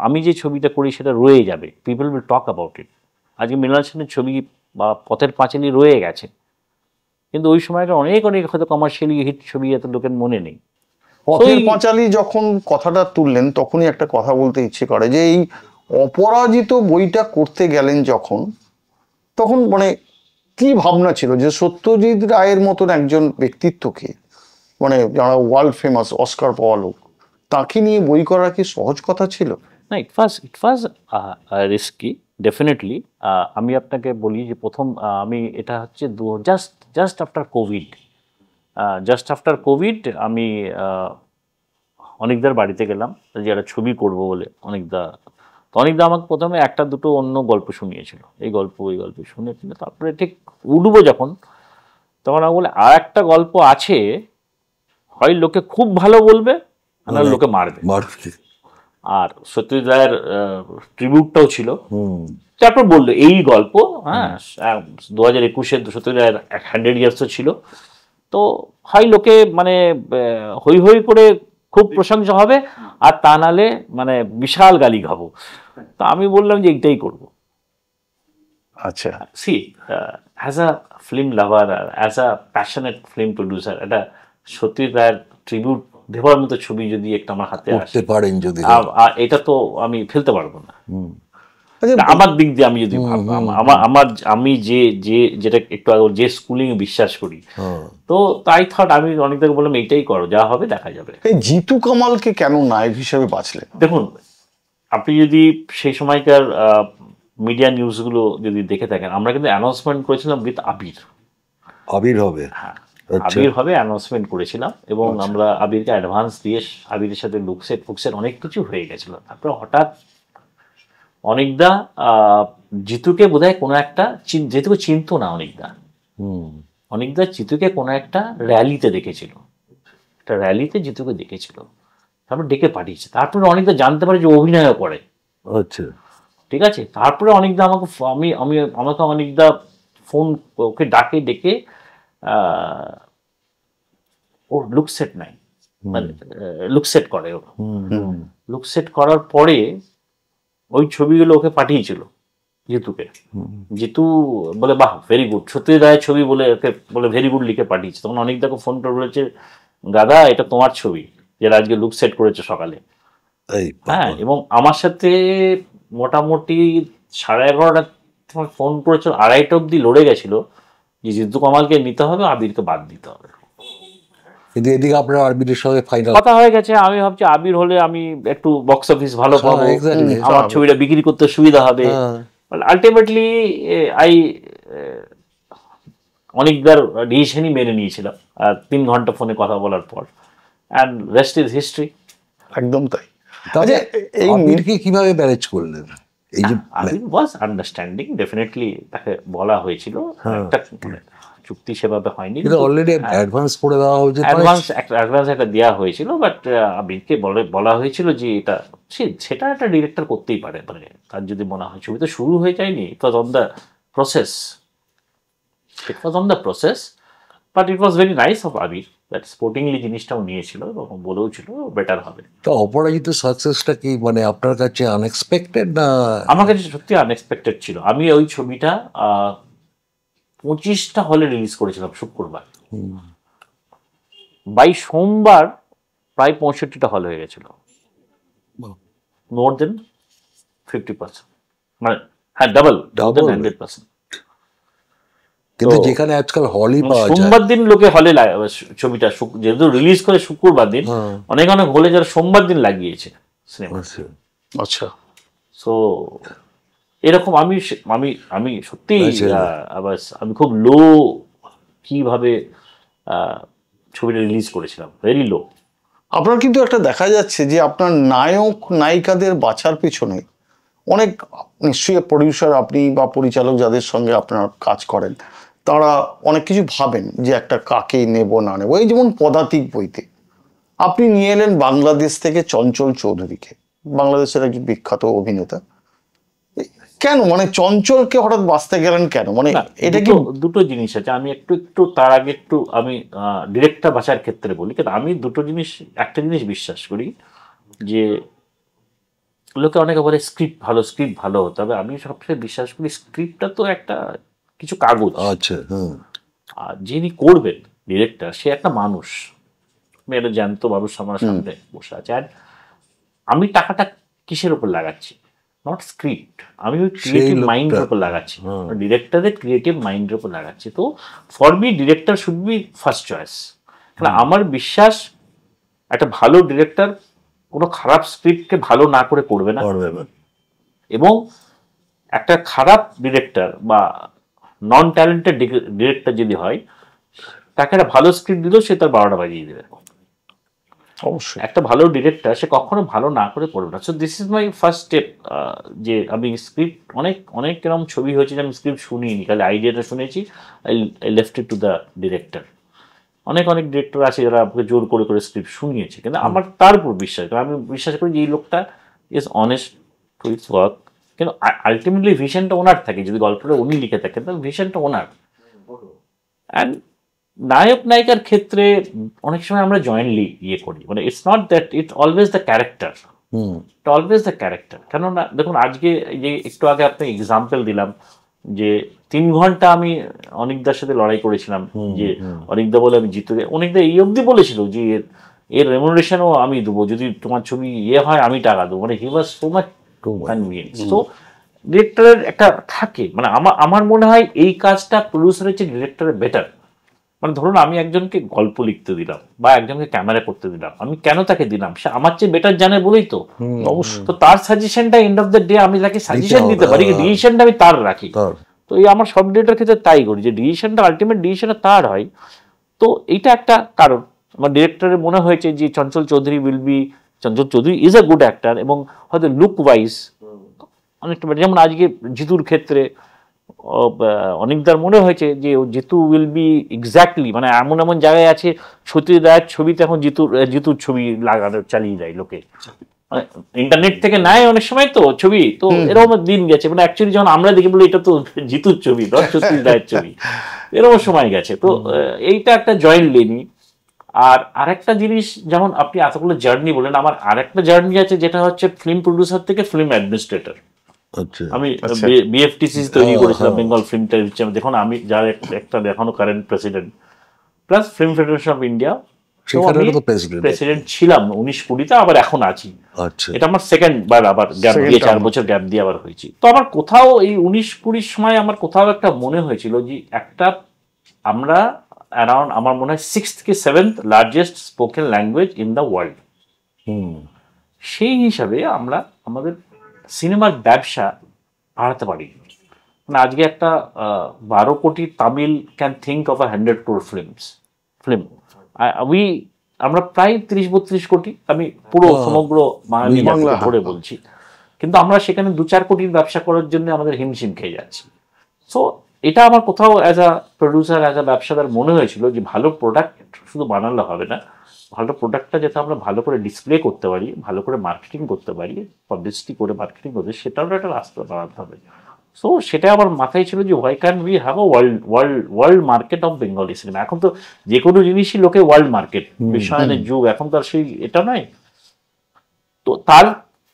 আমি যে ছবিটা করি সেটা রয়ে যাবে, people will talk about it. আজকে মৃণাল সেনের ছবি বা পথের পাঁচালী রয়ে গেছে, কিন্তু ওই সময়কার অনেক হয়তো কমার্শিয়ালি হিট ছবি এত লোকের মনে নেই। পথের পাঁচালী যখন কথাটা তুললেন, তখনই একটা কথা বলতে ইচ্ছে করে যে এই অপরাজিত বইটা করতে গেলেন যখন, তখন মানে কি ভাবনা ছিল যে সত্যজিৎ রায়ের মতন একজন ব্যক্তিত্বকে, মানে যারা ওয়ার্ল্ড ফেমাস অস্কার পাওয়া লোক, তাকে নিয়ে বই করা কি সহজ কথা ছিল? না, ইট ওয়াজ রিস্কি ডেফিনেটলি। আমি আপনাকে বলি যে প্রথম আমি এটা হচ্ছে জাস্ট আফটার কোভিড আমি অনেকদার বাড়িতে গেলাম যে একটা ছবি করবো বলে। অনেকদা আমাকে প্রথমে একটা দুটো অন্য গল্প শুনিয়েছিল, এই গল্প শুনেছিল। তারপরে ঠিক উঠবো যখন, তখন আমি বলে আর একটা গল্প আছে, হয় লোকে খুব ভালো বলবে আর লোকে মারবে। আর সত্যজিৎ রায়ের ট্রিবিউটটাও ছিল। তারপর বললো এই গল্প, হ্যাঁ 2021-এর সত্যজিৎ রায়ের 100 ইয়ার্স ছিল, তো হয় লোকে মানে হই হই করে খুব প্রশংসা হবে, আর তা নালে মানে বিশাল গালি খাবো। তো আমি বললাম যে এইটাই করবো। আচ্ছা, see as a film lover, as a passionate film producer, এটা সত্যজিৎ রায়ের ট্রিবিউট দেওয়ার মতো ছবি যদি একটা আমার হাতে আসতে পারেন, যদি এটা তো আমি ফেলতে পারবো না। আমার দিক দিয়ে আমি যদি আমি যেটা একটু আগে যে স্কুলিং এ বিশ্বাস করি, তো তাই থট আমি অনেক থেকে বললাম এইটাই করো, যা হবে দেখা যাবে। এই জিতু কামালকে কেন নায়ক হিসেবে বাছলেন? দেখুন, আপনি যদি সেই সময়কার মিডিয়া নিউজগুলো যদি দেখে থাকেন, আমরা কিন্তু অ্যানাউন্সমেন্ট করেছিলাম উইথ আবির হবে, হ্যাঁ আবির হবে অ্যানাউন্সমেন্ট করেছিলাম, এবং আমরা আবিরকে অ্যাডভান্স দিয়ে আবিরের সাথে লুকসেট অনেক কিছু হয়ে গেছিল। তারপরে হঠাৎ অনিকদা জিতুকে বোধহয় কোনো একটা জিতুকে চিনতো না অনিকদা জিতুকে কোনো একটা র্যালিতে দেখেছিল, একটা র্যালিতে জিতুকে দেখেছিল, তারপর ডেকে পাঠিয়েছে। তারপরে অনিকদা জানতে পারে যে অভিনয়ও করে। আচ্ছা, ঠিক আছে। তারপরে অনিকদা আমাকে অনিকদা ফোন ওকে ডেকে ওর লুক সেট নাই, মানে লুক সেট করে, ওর লুক সেট করার পরে ওই ছবিগুলো ওকে পাঠিয়েছিল জিতুকে। জিতু বলে বাহ ভেরি গুড, সত্যি রায়ের ছবি বলে ওকে বলে ভেরি গুড লিখে পাঠিয়েছে। তখন অনিকদাকে ফোন করে বলেছে, দাদা এটা তোমার ছবি, যেটা আজকে লুক সেট করেছে সকালে। হ্যাঁ, এবং আমার সাথে মোটামুটি 11:30 তোমার ফোন করেছিল, 2:30 অব্দি লড়ে গেছিল যে জিতু কামালকে নিতে হবে, আবিরকে বাদ দিতে হবে। কিন্তু এদিকে আপনার আবিরের সঙ্গে ফাইনাল কথা হয়ে গেছে। আমি ভাবছি আবির হলে আমি একটু বক্স অফিস ভালো পাবো, আমার ছবিটা বিক্রি করতে সুবিধা হবে। আলটিমেটলি অনেকবার ডিসিশনই মেনে নিয়েছিলাম 3 ঘন্টা ফোনে কথা বলার পর, অ্যান্ড রেস্ট ইজ হিস্ট্রি। একদম তাই। এই আবিরকে কিভাবে ম্যানেজ করলেন? এই যে আবির ওয়াজ আন্ডারস্ট্যান্ডিং, ডেফিনেটলি তাকে বলা হয়েছিল, একটা চুক্তি সেভাবে হয়নি, অলরেডি অ্যাডভান্স করে দেওয়া হয়েছে, অ্যাডভান্স একটা দেওয়া হয়েছিল, বাট আবিরকে বলা হয়েছিল যে এটা সেটা একটা ডিরেক্টর করতেই পারে, মানে তার যদি মনে হয় ছবি তো শুরু হয়ে যায়নি, it was on the process, but it was very nice of Abir that sportingly জিনিসটাও নিয়েছিল এবং বলেও ছিল বেটার হবে। তো অপরাজিত সাকসেসটা কি মানে আপনার কাছে আনএক্সপেক্টেড না? আমার কাছে সত্যি আনএক্সপেক্টেড ছিল। আমি ওই ছবিটা 25টা হলে রিলিজ করেছিলাম শুক্রবার, বাই সোমবার প্রায় 65টা হল হয়ে গেছিল, মোর দেন 50%, মানে হ্যাঁ ডাবল 100%। কিন্তু যেখানে আজকাল হলই পাওয়া যায়, সোমবার দিন লোকে হলে ছবিটা যেহেতু রিলিজ করে শুক্রবার দিন, অনেক হলে যারা সোমবার দিন লাগিয়েছে সিনেমা। আচ্ছা, সো এরকম আমি সত্যি আমি খুব লো কিভাবে ছবিটা রিলিজ করেছিলাম, ভেরি লো। আপনার কিন্তু একটা দেখা যাচ্ছে যে আপনার নায়ক নায়িকাদের বাছার পেছনে অনেক, নিশ্চয়ই প্রডিউসার আপনি বা পরিচালক যাদের সঙ্গে আপনার কাজ করেন তারা অনেক কিছু ভাবেন যে একটা কাকে নেব না নেব। এই যেমন পদাতিক বইতে আপনি নিয়ে এলেন বাংলাদেশ থেকে চঞ্চল চৌধুরীকে, বাংলাদেশের একজন বিখ্যাত অভিনেতা। কেন মানে চঞ্চলকে হঠাৎ বাঁচতে গেলেন কেন? মানে এটা কি দুটো জিনিস আছে। আমি একটু তার আগে আমি ডিরেক্টর বাছার ক্ষেত্রে বলি, কারণ আমি একটা জিনিস বিশ্বাস করি যে লোকে অনেকে বলে স্ক্রিপ্ট ভালো হতে হবে। আমি সবচেয়ে বিশ্বাস করি স্ক্রিপ্টটা তো একটা কিছু কাগজ। আচ্ছা, আর যিনি করবেন ডিরেক্টর, সে একটা মানুষ, একটা জ্যান্ত মানুষ আমার সামনে বসে আছে। আর আমি টাকাটা কিসের উপর লাগাচ্ছি? নট স্ক্রিপ্ট, আমি ওই ক্রিয়েটিভ মাইন্ডের উপর লাগাচ্ছি, ডিরেক্টরের ক্রিয়েটিভ মাইন্ডের উপর লাগাচ্ছি। তো for me director should be first choice. কারণ আমার বিশ্বাস একটা ভালো ডিরেক্টর কোনো খারাপ স্ক্রিপ্টকে ভালো না করে করবে না, এবং একটা খারাপ ডিরেক্টর বা নন ট্যালেন্টেড ডিরেক্টর যদি হয়, তাকে একটা ভালো স্ক্রিপ্ট দিলেও সে তার 12টা বাজিয়ে দেবে। অবশ্যই একটা ভালো ডিরেক্টর সে কখনো ভালো না করে করবে না। So this is my first step, যে আমি স্ক্রিপ্ট অনেক এরকম ছবি হয়েছে যে আমি স্ক্রিপ্ট শুনিনি, খালি আইডিয়াটা শুনেছি, I left it to the director. অনেক ডিরেক্টর আছে যারা আমাকে জোর করে স্ক্রিপ্ট শুনিয়েছে, কিন্তু আমার তার উপর বিশ্বাস, আমি বিশ্বাস করি যে এই লোকটা is honest to its work. কিন্তু আলটিমেটলি ভিশনটা ওনার থাকে, যদি গল্পটা উনি লিখে থাকেন তাহলে ভিশনটা ওনার। অ্যান্ড নায়ক নায়িকার ক্ষেত্রে অনেক সময় আমরা জয়েন্টলি করি, মানে it's not that it's always the character, কেননা দেখুন আজকে যে একটু আগে আপনাকে এক্সাম্পল দিলাম যে 3 ঘন্টা আমি অনিকদার সাথে লড়াই করেছিলাম, যে অনিকদা বলে আমি জিতে, অনিকদা এই অবধি বলেছিল যে এর রেমুনারেশনও আমি দেবো, যদি তোমার ছবি হয় আমি টাকা দেবো, মানে হি ওয়াজ সো মাচ কনভিনিয়েন্স। তো ডিরেক্টরের একটা থাকে, মানে আমার মনে হয় এই কাজটা প্রডিউসারের চেয়ে ডিরেক্টরের বেটার। মানে ধরুন আমি একজনকে গল্প লিখতে দিলাম বা একজনকে ক্যামেরা করতে দিলাম, আমি কেন তাকে দিলাম? সে আমার চেয়ে বেটার জানে বলেই তো। অবশ্যই। তো তার সাজেশনটা এন্ড অফ দ্য ডে আমি তাকে সাজেশন দিতে পারি, ডিসিশনটা আমি তার রাখি। তো এই আমার সব ডিরেক্টরের ক্ষেত্রে তাই করি, যে ডিসিশনটা আলটিমেট ডিসিশনটা তার হয়। তো এইটা একটা কারণ। আমার ডিরেক্টরের মনে হয়েছে যে Chanchal Chowdhury is a good actor, এবং হয়তো লুক ওয়াইজ অনেকটা বেটার। যেমন আজকে জিতুর ক্ষেত্রে অনেকদার মনে হয়েছে যে জিতু উইল বি এক্স্যাক্টলি, মানে এমন এমন জায়গায় আছে সত্যি রায়ের ছবিতে এখন জিতুর ছবি লাগানো চালিয়ে যায় লোকে, ইন্টারনেট থেকে নেয় অনেক সময় তো ছবি, তো এরকম দিন গেছে, মানে অ্যাকচুয়ালি যখন আমরা দেখি বলি এটা তো জিতুর ছবি, সত্যি রায়ের ছবি, এরকম সময় গেছে। তো এইটা একটা জয়েন্ট লেনি। আর আরেকটা জিনিস, যেমন আপনি এতগুলো জার্নি বলেন, আমার আরেকটা জার্নি আছে যেটা হচ্ছে ফিল্ম প্রডিউসার থেকে ফিল্ম অ্যাডমিনিস্ট্রেটর। আমি বিএফটিসি তৈরি করেছিলাম, বেঙ্গল ফিল্ম টেলিভিশন। দেখুন আমি যার একটা দেখানো current president plus film federation of India president ছিলাম 19-20-তে, আবার এখন আছি। এটা আমার সেকেন্ড বার, আবার গ্যাপ দিয়ে 4 বছর গ্যাপ দিয়ে আবার হয়েছি। তো আমার কোথাও এই 19-20 সময় আমার কোথাও একটা মনে হয়েছিল যে একটা আমরা অ্যারাউন্ড, আমার মনে হয় 6th কি 7th largest spoken language in the world. সেই হিসাবে আমরা আমাদের সিনেমার ব্যবসা বাড়াতে পারি। মানে আজকে একটা 12 কোটি Tamil can think of 100 crore film. আমরা প্রায় 30-32 কোটি, আমি পুরো সমগ্র বাংলা ধরে বলছি, কিন্তু আমরা সেখানে 2-4 কোটির ব্যবসা করার জন্য আমাদের হিমশিম খেয়ে যাচ্ছি। সো এটা আমার কোথাও as a producer, as a ব্যবসাদার মনে হয়েছিল যে ভালো প্রোডাক্ট শুধু বানালে হবে না, ভালো প্রোডাক্টটা যাতে আমরা ভালো করে ডিসপ্লে করতে পারি, ভালো করে মার্কেটিং করতে পারি, পাবলিসিটি করে মার্কেটিং করতে, সেটারও একটা রাস্তা বাড়াতে হবে। সো সেটা আমার মাথায় ছিল যে why can we have a world market of Bengali cinema. এখন তো যে কোনো জিনিসই লোকে ওয়ার্ল্ড মার্কেট, বিশ্বায়নের যুগ, এখন তো আর সেই এটা নয়। তো তার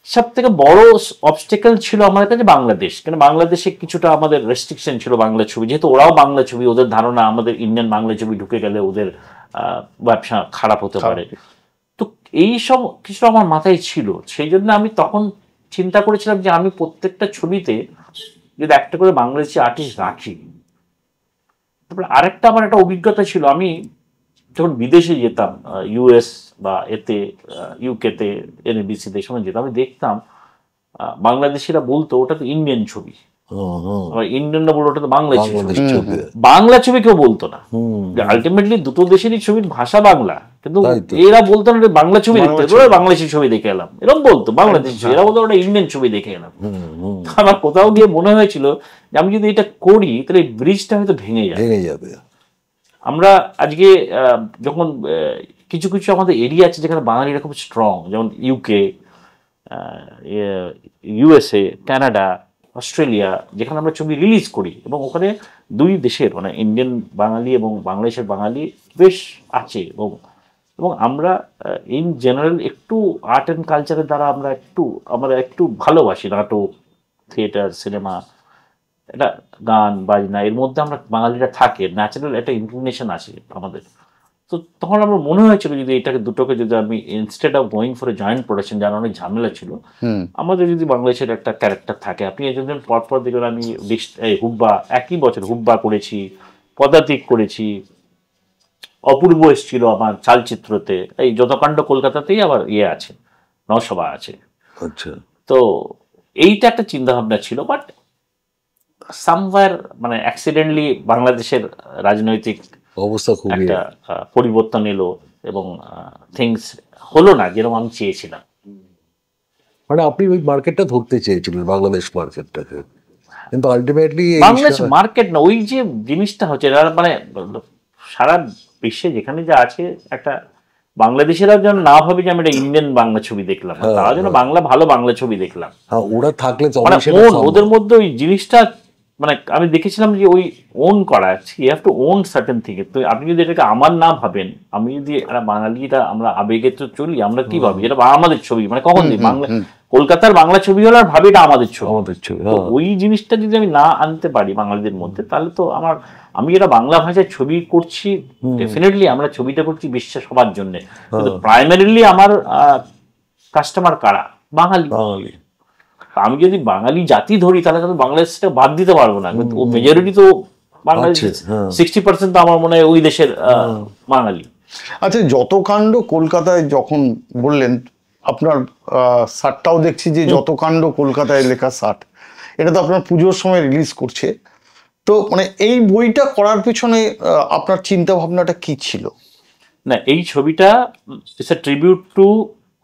সব থেকে বড় অবস্টেকল ছিল আমাদের কাছে বাংলাদেশ, কেন বাংলাদেশে কিছুটা আমাদের রেস্ট্রিকশন ছিল বাংলা ছবি, যেহেতু ওরাও বাংলা ছবি, ওদের ধারণা আমাদের ইন্ডিয়ান বাংলা ছবি ঢুকে গেলে ওদের ব্যবসা খারাপ হতে পারে। তো এই সব কিছু আমার মাথায় ছিল, সেই জন্য আমি তখন চিন্তা করেছিলাম যে আমি প্রত্যেকটা ছবিতে যদি একটা করে বাংলাদেশি আর্টিস্ট রাখি। তারপরে আরেকটা আমার একটা অভিজ্ঞতা ছিল, আমি যখন বিদেশে যেতাম, ইউএস বা ইউকেতে এনবিসিতে সময় যেতাম, আমি দেখতাম বাংলাদেশিরা বলতো ওটা তো ইন্ডিয়ান ছবি, ইন্ডিয়ানরা বলতো ওটা তো বাংলাদেশি ছবি। বাংলা ছবি কেউ বলতো না, আলটিমেটলি দুটো দেশেরই ছবির ভাষা বাংলা, কিন্তু এরা বলতো না বাংলা ছবি দেখতে, বাংলাদেশি ছবি দেখে এলাম, এরকম বলতো বাংলাদেশি ছবি, এরা বলতো ওটা ইন্ডিয়ান ছবি দেখে এলাম। আমার কোথাও গিয়ে মনে হয়েছিল যে আমি যদি এটা করি তাহলে এই ব্রিজটা হয়তো ভেঙে যাবে। আমরা আজকে যখন কিছু কিছু আমাদের এরিয়া আছে যেখানে বাঙালিরা খুব স্ট্রং, যেমন ইউকে, ইউএসএ, কানাডা, অস্ট্রেলিয়া, যেখানে আমরা ছবি রিলিজ করি, এবং ওখানে দুই দেশের মানে ইন্ডিয়ান বাঙালি এবং বাংলাদেশের বাঙালি বেশ আছে, এবং আমরা ইন জেনারেল একটু আর্ট অ্যান্ড কালচারের দ্বারা আমরা একটু ভালোবাসি, নাটক, থিয়েটার, সিনেমা, এটা গান বাজনা, এর মধ্যে আমরা বাঙালিরা থাকে, ন্যাচারাল একটা ইনক্লিনেশন আছে আমাদের। তো তখন আমার মনে হয়েছিল যদি এটাকে দুটোকে যদি আমি instead of going for a joint production, যার অনেক ঝামেলা ছিল, আমাদের যদি বাংলাদেশের একটা ক্যারেক্টার থাকে, আপনি এই জন্য পরপর দেখবেন আমি হুব্বা, একই বছর হুব্বা করেছি, পদাতিক করেছি, অপূর্ব এসেছিল আমার চালচিত্রতে, এই যতকাণ্ড কলকাতাতেই আবার আছে, নসভা আছে। তো এইটা একটা চিন্তা ভাবনা ছিল, বাট সামওয়্যার মানে অ্যাক্সিডেন্টলি বাংলাদেশের রাজনৈতিক অবস্থা খুব একটা পরিবর্তন এলো এবং থিংস হলো না যেরকম আমি চেয়েছিলাম। মানে আপনি ওই মার্কেটটা ধরতে চেয়েছিলেন, বাংলাদেশ মার্কেটটাকে, কিন্তু আলটিমেটলি বাংলাদেশ মার্কেট না, ওই যে জিনিসটা হচ্ছে মানে সারা বিশ্বে যেখানে যা আছে, একটা বাংলাদেশিরা যেন না ভাবে যে আমি একটা ইন্ডিয়ান বাংলা ছবি দেখলাম, তারা যেন ভালো বাংলা ছবি দেখলাম। ওরা থাকলে ওদের মধ্যে ওই জিনিসটা, মানে আমি দেখেছিলাম যে ওই ওন করা, you have to own certain thing. তো আপনি যদি এটাকে আমার না ভাবেন, আমি যদি একটা বাঙালিরা আমরা আবেগে তো চলি, আমরা কি ভাবি এটা আমাদের ছবি, মানে কখন দিই বাংলা কলকাতার বাংলা ছবি হলো আর ভাবি এটা আমাদের ছবি। ওই জিনিসটা যদি আমি না আনতে পারি বাঙালিদের মধ্যে, তাহলে তো আমি এটা বাংলা ভাষায় ছবি করছি, ডেফিনেটলি আমরা ছবিটা করছি বিশ্বাস সবার জন্য, কিন্তু প্রাইমারিলি আমার কাস্টমার কারা, বাঙালি। আমি যদি বাঙালি জাতি ধরি তাহলে তো বাংলাদেশটা বাদ দিতে পারবো না, কিন্তু মেজরিটি তো বাংলাদেশ, 60% তো আমার মনে হয় ওই দেশের বাঙালি। আচ্ছা, যত কাণ্ড কলকাতায় যখন বললেন, আপনার শার্টটাও দেখছি যে যত কাণ্ড কলকাতায় লেখা শার্ট, এটা তো আপনার পুজোর সময় রিলিজ করছে। তো মানে এই বইটা করার পিছনে আপনার চিন্তা ভাবনাটা কি ছিল? না, এই ছবিটা it's a tribute to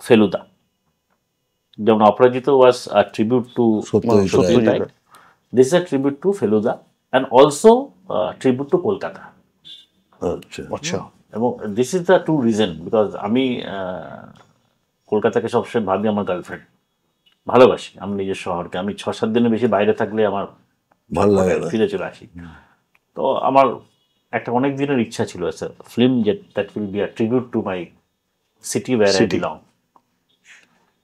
Feluda. যেমন Aparajito was a tribute to Satyajit Ray, this is a tribute to Feluda and also tribute to Kolkata. আচ্ছা। এবং this is the two reason, because আমি কলকাতাকে সবসময় ভাবি আমার গার্লফ্রেন্ড, ভালোবাসি আমি নিজের শহরকে। আমি 6-7 দিনের বেশি বাইরে থাকলে আমার ভালো লাগে না। ফিরে চলে আসি। তো আমার একটা অনেক দিনের ইচ্ছা ছিল sir, film that will be a tribute to my city where I belong.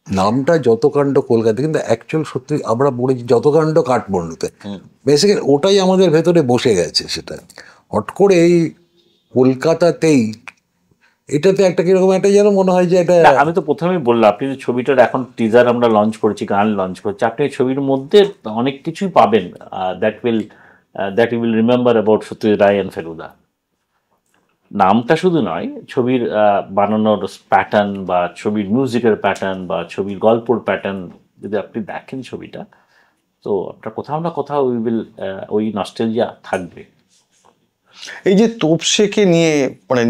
নামটা যত কাণ্ড কলকাতা, কিন্তু অ্যাকচুয়াল সত্যি আমরা বলেছি যত কাণ্ড কাঠমান্ডুতে। বেসিক্যালি ওটাই আমাদের ভেতরে বসে গেছে। সেটা হট করে এই কলকাতাতেই, এটাতে একটা কিরকম একটা যেন মনে হয় যে এটা, আমি তো প্রথমেই বললাম, আপনি যে ছবিটার এখন টিজার আমরা লঞ্চ করেছি, গান লঞ্চ করছি, আপনি ছবির মধ্যে অনেক কিছুই পাবেন that you will remember about Satyajit Ray and Feluda. নামটা শুধু নয়, ছবির বানানোর প্যাটার্ন বা ছবির মিউজিকের প্যাটার্ন বা ছবির গল্পর প্যাটার্ন, যদি আপনি দেখেন ছবিটা, তো আপনার কোথাও না কোথাও ওই নস্টালজিয়া থাকবে। এই যে তোপসেকে নিয়ে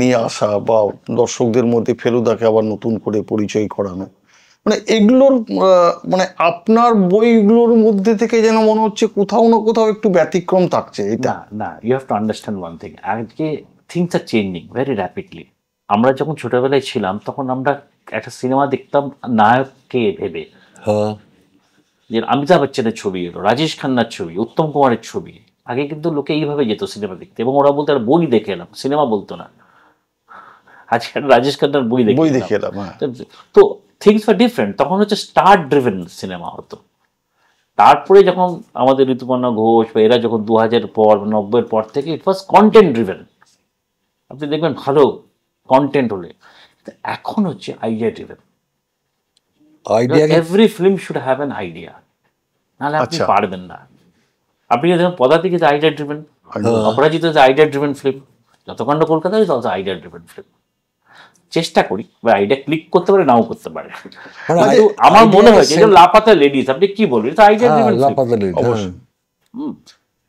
নিয়ে আসা বা দর্শকদের মধ্যে ফেলুদাকে আবার নতুন করে পরিচয় করানো, এগুলোর আপনার বইগুলোর মধ্যে থেকে যেন মনে হচ্ছে কোথাও না কোথাও একটু ব্যতিক্রম থাকছে। এটা না, you have to understand one thing, আজকে things are changing very rapidly. আমরা যখন ছোটবেলায় ছিলাম তখন আমরা একটা সিনেমা দেখতাম নায়ককে ভেবে, যে অমিতাভ বচ্চনের ছবি এলো, রাজেশ খান্নার ছবি, উত্তম কুমারের ছবি। আগে কিন্তু লোকে এইভাবে যেত সিনেমা দেখতে, এবং ওরা বলতো বই দেখে এলাম, সিনেমা বলতো না। আজকে রাজেশ খান্নার বই দেখে এলাম। তো থিংস আর ডিফারেন্ট। তখন হচ্ছে স্টার ড্রিভেন সিনেমা হতো। তারপরে যখন আমাদের ঋতুপর্ণা ঘোষ বা এরা যখন 2000 পর 90-এর পর থেকে ইট ওয়াজ কন্টেন্ট ড্রিভেন। আপনি দেখবেন ভালো কন্টেন্ট হলে। এখন হচ্ছে idea driven. Every film should have an idea, নাহলে আপনি পারবেন না। আপনি দেখুন Padatik is idea driven, Aparajito is idea driven film, Jotokando Kolkata is also idea driven film. চেষ্টা করি বা আইডিয়া ক্লিক করতে পারে, নাও করতে পারে। আমার মনে হয় যে লাপাতা লেডিস, আপনি কি বলবেন, এটা আইডিয়া ড্রিভেন ফিল্ম।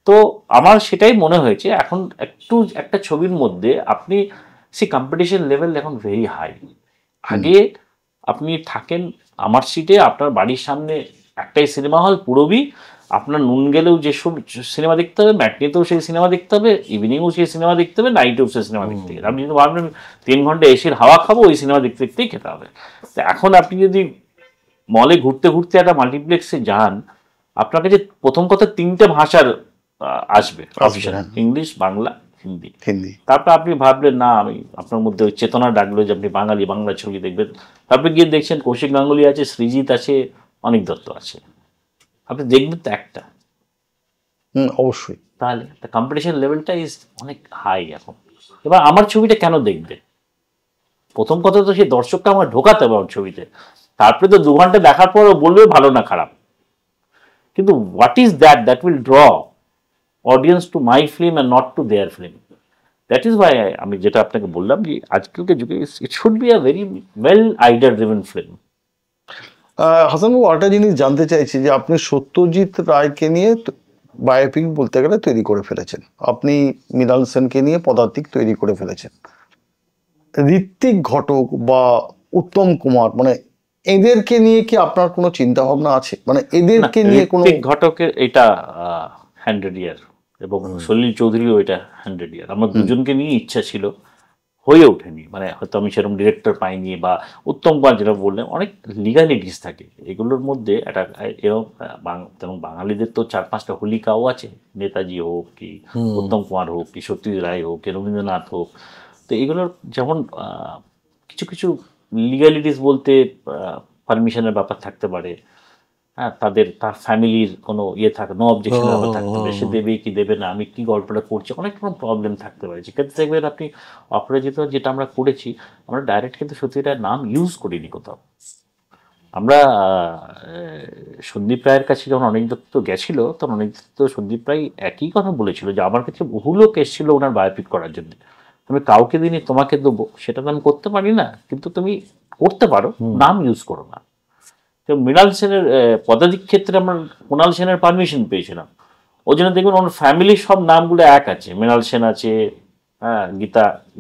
তো আমার সেটাই মনে হয়েছে এখন একটু একটা ছবির মধ্যে আপনি কম্পিটিশন লেভেল এখন ভেরি হাই। আগে আপনি থাকেন আমার সিটে, আপনার বাড়ির সামনে একটাই সিনেমা হল পুরবি, আপনার নুন গেলেও যেসব সিনেমা দেখতে হবে, ম্যাটনিতেও সেই সিনেমা দেখতে হবে, ইভিনিংও সেই সিনেমা দেখতে হবে, নাইটেও সেই সিনেমা দেখতে হবে। আপনি যদি ভাবলেন 3 ঘন্টা এসির হাওয়া খাবো, ওই সিনেমা দেখতে দেখতেই খেতে হবে। তো এখন আপনি যদি মলে ঘুরতে ঘুরতে একটা মাল্টিপ্লেক্সে যান, আপনার কাছে প্রথম কথা 3টে ভাষার আসবে অপশন, ইংলিশ, বাংলা, হিন্দি। তারপর আপনি ভাবলেন না, আমি আপনার মধ্যে ওই চেতনা ডাকলো যে আপনি বাঙালি, বাংলা ছবি দেখবেন। তারপরে গিয়ে দেখছেন কৌশিক গাঙ্গুলি আছে, সৃজিত আছে, অনিক দত্ত আছে, আপনি দেখবেন তো একটা। অবশ্যই। তাহলে কম্পিটিশন লেভেলটা ইজ অনেক হাই এখন। এবার আমার ছবিটা কেন দেখবে? প্রথম কথা তো সেই দর্শকটা আমার ঢোকাতে হবে আমার ছবিতে। তারপরে তো 2 ঘন্টা দেখার পরও বলবে ভালো না খারাপ। কিন্তু what is that will draw audience to my film and not to their film. That is why আমি যেটা আপনাকে বললাম যে আজকালকে যুগে it should be a very well idea driven film. হাসানবাবু, একটা জিনিস জানতে চাইছি যে আপনি সত্যজিৎ রায়কে নিয়ে বায়োপিক বলতে গেলে তৈরি করে ফেলেছেন, আপনি মৃণাল সেনকে নিয়ে পদাতিক তৈরি করে ফেলেছেন। ঋত্বিক ঘটক বা উত্তম কুমার, এদেরকে নিয়ে কি আপনার কোনো চিন্তা ভাবনা আছে? এদেরকে নিয়ে কোনো ঘটকের এটা 100 ইয়ার এবং সলিল চৌধুরীও এটা 100 ইয়ার। আমার দুজনকে নিয়ে ইচ্ছা ছিল, হয়ে ওঠেনি। হয়তো আমি সেরকম ডিরেক্টর পাইনি, বা উত্তম কুমার যেটা বললেন, অনেক লিগালিটিস থাকে এগুলোর মধ্যে। একটা যেমন বাঙালিদের তো 4-5টা হোলিকাও আছে, নেতাজি হোক কি উত্তম কুমার হোক কি সত্যজিৎ রায় হোক কি রবীন্দ্রনাথ হোক। তো এগুলোর যেমন কিছু কিছু লিগালিটিস বলতে পারমিশনের ব্যাপার থাকতে পারে, হ্যাঁ, তার ফ্যামিলির কোনো থাকে, নো অবজেকশন থাকতে পারে, সে দেবে কি দেবে না, আমি কি গল্পটা করছি, অনেক রকম প্রবলেম থাকতে পারে। সেক্ষেত্রে দেখবেন আপনি অপরাজিত যেটা আমরা করেছি, আমরা ডাইরেক্ট কিন্তু সত্যিটা নাম ইউজ করিনি কোথাও। আমরা সন্দীপ রায়ের কাছে যখন অনিক দত্ত গেছিল, তখন অনিক দত্ত সন্দীপ রায় একই কথা বলেছিল যে আমার কাছে বহু লোক এসেছিল ওনার বায়োপিক করার জন্য, তুমি কাউকে দিনই তোমাকে দেবো, সেটা তো আমি করতে পারি না, কিন্তু তুমি করতে পারো, নাম ইউজ করো না। তো মৃণাল সেনের পদাতিক ক্ষেত্রে আমরা মৃণাল সেনের পারমিশন পেয়েছিলাম। ওই জন্য দেখবেন ওনার ফ্যামিলির সব নামগুলো এক আছে, মৃণাল সেন আছে, হ্যাঁ,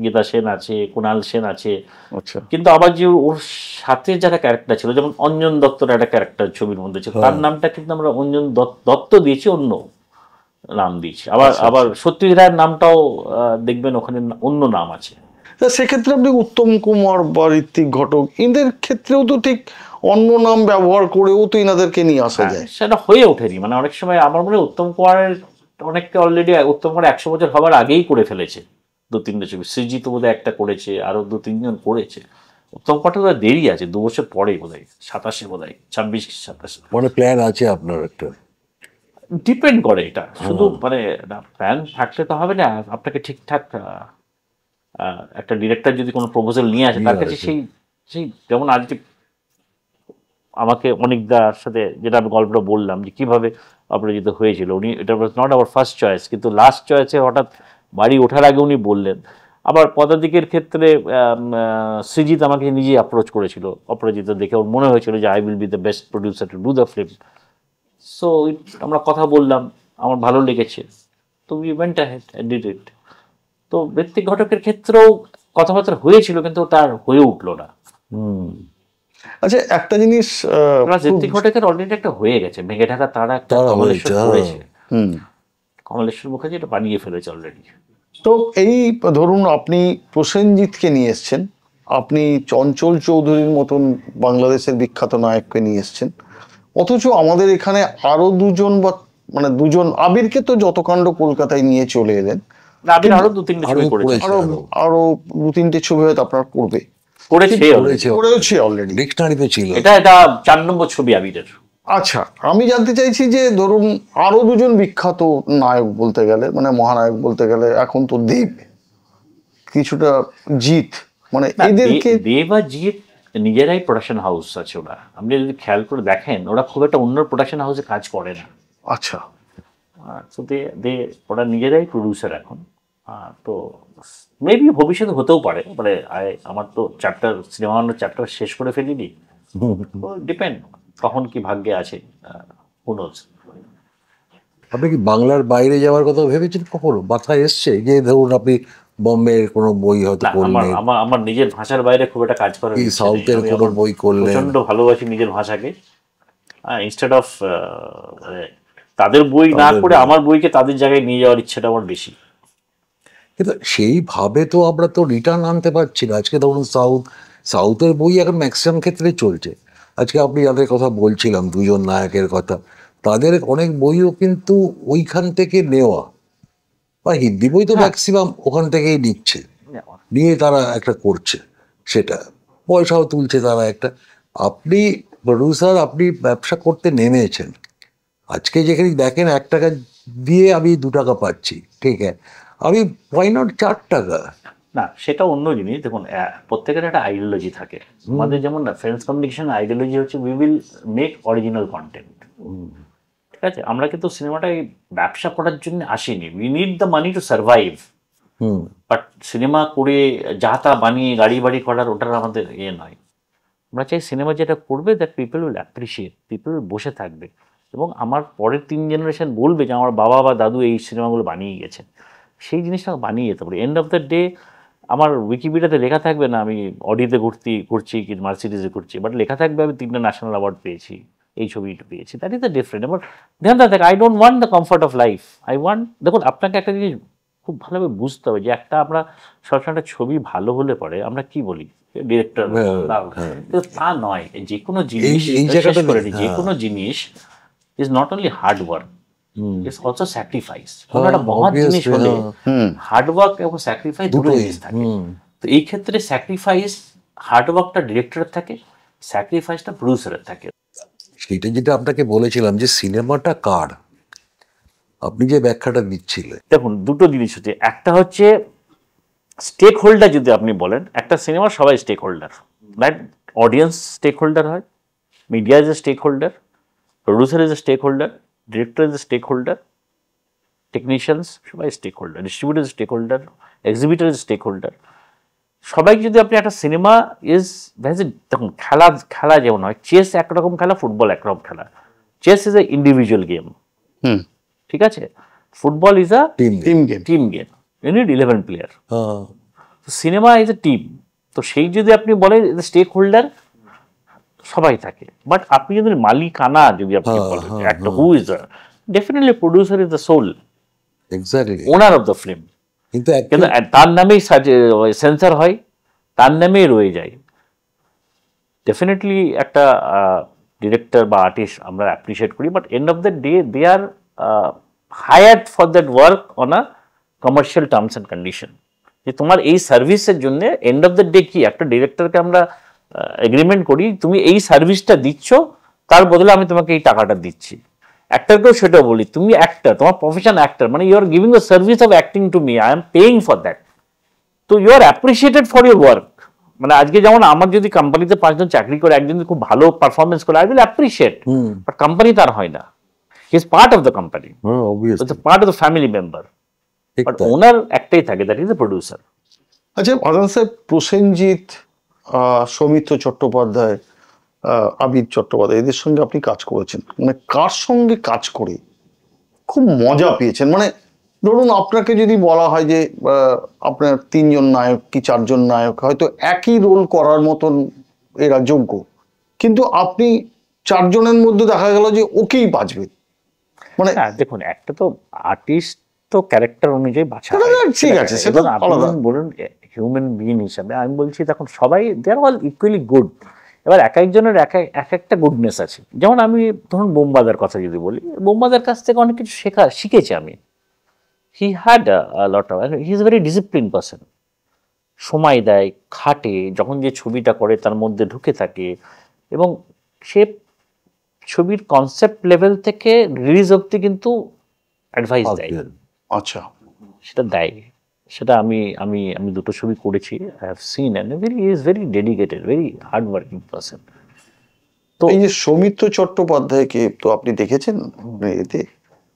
গীতা সেন আছে, কুণাল সেন আছে। আচ্ছা, কিন্তু আবার যে ওর সাথে যারা ক্যারেক্টার ছিল, যেমন অঞ্জন দত্তর একটা ক্যারেক্টার ছবির মধ্যে ছিল, তার নামটা কিন্তু আমরা অঞ্জন দত্ত দিয়েছি, অন্য নাম দিয়েছি। আবার সত্যজিৎ রায়ের নামটাও দেখবেন ওখানে অন্য নাম আছে। তা সেক্ষেত্রে আপনি উত্তম কুমার বা ঋত্বিক ঘটক এদের ক্ষেত্রেও তো ঠিক অন্য নাম ব্যবহার করেও তো এনাদেরকে নিয়ে আসা যায়। সেটা হয়ে ওঠেনি, মানে অনেক সময় আমার মনে হয় উত্তম কুমারের অনেককে অলরেডি উত্তম কুমার 100 বছর হবার আগেই করে ফেলেছে 2-3টে ছবি। সৃজিত বোধহয় একটা করেছে, আরো 2-3 জন করেছে। উত্তম কুমারটা তো দেরি আছে, 2 বছর পরেই বোধহয়, 27 বোধহয়, 26-27 মানে প্ল্যান আছে আপনার একটা? ডিপেন্ড করে এটা, শুধু মানে প্ল্যান থাকলে তো হবে না। আপনাকে ঠিকঠাক একটা ডিরেক্টর যদি কোনো প্রপোজাল নিয়ে আসে, তার কাছে সেই সেই যেমন আজকে আমাকে অনিকদার সাথে যেটা আমি গল্পটা বললাম যে কিভাবে অপরাজিত হয়েছিল, উনি এটা was not our first choice, কিন্তু লাস্ট চয়েসে হঠাৎ বাড়ি ওঠার আগে উনি বললেন। আবার পদাতিকের ক্ষেত্রে সৃজিত আমাকে নিজেই অ্যাপ্রোচ করেছিল, অপরাজিত দেখে ওর মনে হয়েছিল যে I will be the best producer to do the film. So আমরা কথা বললাম, আমার ভালো লেগেছে, তো we went ahead and did it. তো ঋত্বিক ঘটকের ক্ষেত্রেও কথাবার্তা হয়েছিল, কিন্তু তার হয়ে উঠলো না। আচ্ছা, একটা জিনিস ঋত্বিক ঘটকের অলরেডি একটা হয়ে গেছে, মেঘে ঢাকা তারা একটা কমলেশ্বর করেছে, কমলেশ্বর মুখার্জি এটা বানিয়ে ফেলেছে অলরেডি। তো এই ধরুন আপনি প্রসেনজিৎকে নিয়ে এসছেন, আপনি চঞ্চল চৌধুরীর মতন বাংলাদেশের বিখ্যাত নায়ককে নিয়ে এসছেন, অথচ আমাদের এখানে আরো দুজন বা মানে দুজন, আবিরকে তো যত কাণ্ড কলকাতায় নিয়ে চলে এলেন, আবির আরো 2-3টে ছবি করেছে, আরো 2-3টে ছবি হয়তো আপনার করেছে অলরেডি, ডিকশনারিতে ছিল। এটা 4 নম্বর ছবি আবিরের। আচ্ছা, আমি জানতে চাইছি যে ধরুন আরো দুজন বিখ্যাত নায়ক বলতে গেলে, মানে মহানায়ক বলতে গেলে, এখন তো দেব, কিছুটা জিৎ, মানে এদেরকে দেব আর জিৎ নিজেরাই প্রোডাকশন হাউস আছে ওরা, আপনি যদি খেয়াল করে দেখেন ওরা খুব একটা অন্য প্রোডাকশন হাউসে কাজ করে না। আচ্ছা, তো ওরা নিজেরাই প্রডিউসার এখন। তো মেবি ভবিষ্যতে হতেও পারে, মানে আমার তো সিনেমা বানানোর চ্যাপ্টার শেষ করে ফেলিনি, ডিপেন্ড কখন কি ভাগ্যে আছে, হু নোজ। আপনি কি বাংলার বাইরে যাওয়ার কথা ভেবেছেন কখনো? মাথায় এসছে যে ধরুন আপনি বোম্বে কোনো বই হয়তো করলেন, আমার নিজের ভাষার বাইরে খুব একটা কাজ করার ইচ্ছা নেই। সাউথের কোনো বই করলেন? প্রচন্ড ভালোবাসি নিজের ভাষাকে, ইনস্টেড অফ তাদের বই না করে আমার বইকে তাদের জায়গায় নিয়ে যাওয়ার ইচ্ছাটা আমার বেশি। কিন্তু সেইভাবে তো আমরা তো রিটার্ন আনতে পারছি না। আজকে ধরুন সাউথের বই এখন ম্যাক্সিমাম ক্ষেত্রে চলছে। আজকে আপনি যাদের কথা বলছিলাম, দুজন নায়কের কথা, তাদের অনেক বইও কিন্তু ওইখান থেকে নেওয়া, বা হিন্দি বই তো ম্যাক্সিমাম ওখান থেকেই নিয়ে তারা একটা করছে, সেটা পয়সাও তুলছে তারা একটা। আপনি প্রডিউসার, আপনি ব্যবসা করতে নেমেছেন, আজকে যেখানে দেখেন 1 টাকা দিয়ে আমি 2 টাকা পাচ্ছি, ঠিক আছে, আমি ওয়াই নট 4 টাকা? না, সেটা অন্য জিনিস। দেখুন, প্রত্যেকের একটা আইডিওলজি থাকে। আমাদের যেমন ফ্রেন্ডস কমিউনিকেশন আইডিওলজি হচ্ছে we will make original content, ঠিক আছে? আমরা কিন্তু সিনেমাটাই ব্যবসা করার জন্য আসিনি, we need the money to survive. But cinema করে যা তা বানিয়ে গাড়ি বাড়ি করার ওটার আমাদের নয়। আমরা চাই সিনেমা যেটা করবে that people will appreciate, people বসে থাকবে, এবং আমার পরের 3 জেনারেশন বলবে যে আমার বাবা বা দাদু এই সিনেমাগুলো বানিয়ে গেছেন। সেই জিনিসটা বানিয়ে যেতে পারি। এন্ড অফ দ্য ডে আমার উইকিপিডিয়াতে লেখা থাকবে না আমি অডিতে ঘুরছি কি মার্সিডিজে ঘুরছি, বাট লেখা থাকবে আমি 3টে ন্যাশনাল অ্যাওয়ার্ড পেয়েছি, এই ছবিটা পেয়েছি। That is the different. এবার ধ্যান দেখ, I don't want the comfort of life, I want, দেখুন আপনাকে একটা জিনিস খুব ভালোভাবে বুঝতে হবে যে আমরা সবসময় একটা ছবি ভালো হলে পরে আমরা কি বলি, ডিরেক্টর, তা নয়। যে কোনো জিনিস যে কোনো জিনিস is not only hard work, it's also sacrifice. কোনো একটা মহৎ জিনিস হলে হার্ড ওয়ার্ক এবং স্যাক্রিফাইস দুটো জিনিস থাকে। তো এই ক্ষেত্রে স্যাক্রিফাইস, হার্ড ওয়ার্কটা ডিরেক্টরের থাকে, স্যাক্রিফাইসটা প্রডিউসারের থাকে। সেটা যেটা আপনাকে বলেছিলাম যে সিনেমাটা কার, আপনি যে ব্যাখ্যাটা দিচ্ছিলেন, দেখুন দুটো জিনিস হচ্ছে, একটা হচ্ছে স্টেক হোল্ডার। যদি আপনি বলেন একটা সিনেমার সবাই stakeholder, right? Audience stakeholder হয়, media is a stakeholder, producer is a stakeholder, director is a stakeholder, technicians সবাই stakeholder, distributor is stakeholder, exhibitor is stakeholder. সবাই যদি আপনি একটা সিনেমা দেখুন, খেলা যেমন হয়, চেস একরকম খেলা, ফুটবল একরকম খেলা। Chess is a individual game, ঠিক আছে? Football is a team game. You need 11 player. Cinema is a team, তো সেই যদি আপনি বলেন স্টেক হোল্ডার সবাই থাকে, বাট আপনি যদি মালিকানা যদি আপনি বলেন একটা who is definitely producer is the soul, exactly owner of the film, কিন্তু কিন্তু তার নামেই সেন্সার হয়, তার নামেই রয়ে যায়। ডেফিনেটলি একটা ডিরেক্টর বা আর্টিস্ট আমরা অ্যাপ্রিসিয়েট করি, but end of the day they are hired for that work on a commercial terms and condition, যে তোমার এই সার্ভিসের জন্য এন্ড অফ দ্য ডে কি একটা ডিরেক্টরকে আমরা এগ্রিমেন্ট করি, তুমি এই সার্ভিসটা দিচ্ছ, তার বদলে আমি তোমাকে এই টাকাটা দিচ্ছি। অ্যাক্টরকেও সেটা বলি, তুমি অ্যাক্টর, তোমার প্রফেশন অ্যাক্টর, মানে you are giving the service of acting to me, I am paying for that, তো you are appreciated for your work. মানে আজকে যেমন আমার যদি কোম্পানিতে 5 জন চাকরি করে, একজন যদি খুব ভালো পারফরমেন্স করে, I will appreciate, but company তার হয় না, he is part of the company, part of the family member, but owner একটাই থাকে, দ্যাট ইজ দ্য প্রডিউসার। আচ্ছা আজান সাহেব, প্রসেনজিৎ, সৌমিত্র চট্টোপাধ্যায়, আবির চট্টোপাধ্যায়, এদের সঙ্গে আপনি কাজ করেছেন, মানে কার সঙ্গে কাজ করে খুব মজা পেয়েছেন? মানে ধরুন আপনাকে যদি বলা হয় যে আপনার 3 জন নায়ক কি 4 জন নায়ক হয়তো একই রোল করার মতন এরা যোগ্য, কিন্তু আপনি 4 জনের মধ্যে দেখা গেল যে ওকেই বাঁচবে, মানে দেখুন একটা তো আর্টিস্ট তো ক্যারেক্টার অনুযায়ী বাছা, ঠিক আছে, সেটা আলাদা। বলুন হিউম্যান বিইং হিসাবে আমি বলছি, তখন সবাই দে আর অল ইকুয়ালি গুড। এবার এক একজনের এক একটা গুডনেস আছে। যেমন আমি ধরুন বোমবাদার কথা যদি বলি, বোমবাদার কাছ থেকে অনেক কিছু শিখেছি আমি। He had lot of, he is very discipline person, সময় দেয়, খাটে, যখন যে ছবিটা করে তার মধ্যে ঢুকে থাকে, এবং সে ছবির কনসেপ্ট লেভেল থেকে রিলিজ অব্দি কিন্তু অ্যাডভাইস দেয়। আচ্ছা, সেটা দেয়, সেটা আমি আমি আমি দুটো ছবি করেছি, I have seen, and he is very dedicated, very hard working person. তো এই যে সৌমিত্র চট্টোপাধ্যায়কে তো আপনি দেখেছেন এতে,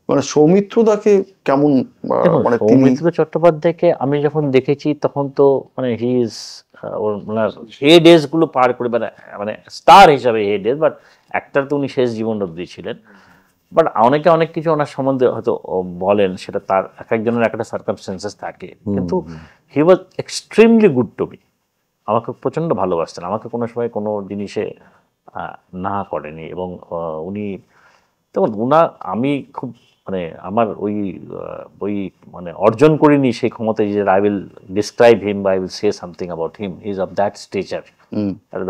মানে সৌমিত্রদাকে কেমন, মানে সৌমিত্র চট্টোপাধ্যায়কে আমি যখন দেখেছি তখন তো মানে he is owner hey days গুলো পার করে, মানে স্টার হিসাবে হে ডেজ, বাট অ্যাক্টর তো উনি শেষ জীবন অবধি ছিলেন। বাট অনেকে অনেক কিছু ওনার সম্বন্ধে হয়তো বলেন, সেটা তার এক একজনের একটা সার্কামস্টেন্সেস থাকে, কিন্তু he was extremely good to me. আমাকে প্রচণ্ড ভালোবাসতেন, আমাকে কোনো সময় কোনো জিনিসে না করেনি, এবং উনি তখন আমি খুব মানে আমার ওই মানে অর্জন করিনি সেই ক্ষমতা যে আই উইল ডিসক্রাইব হিম বা I will say something about him, he is of that stature.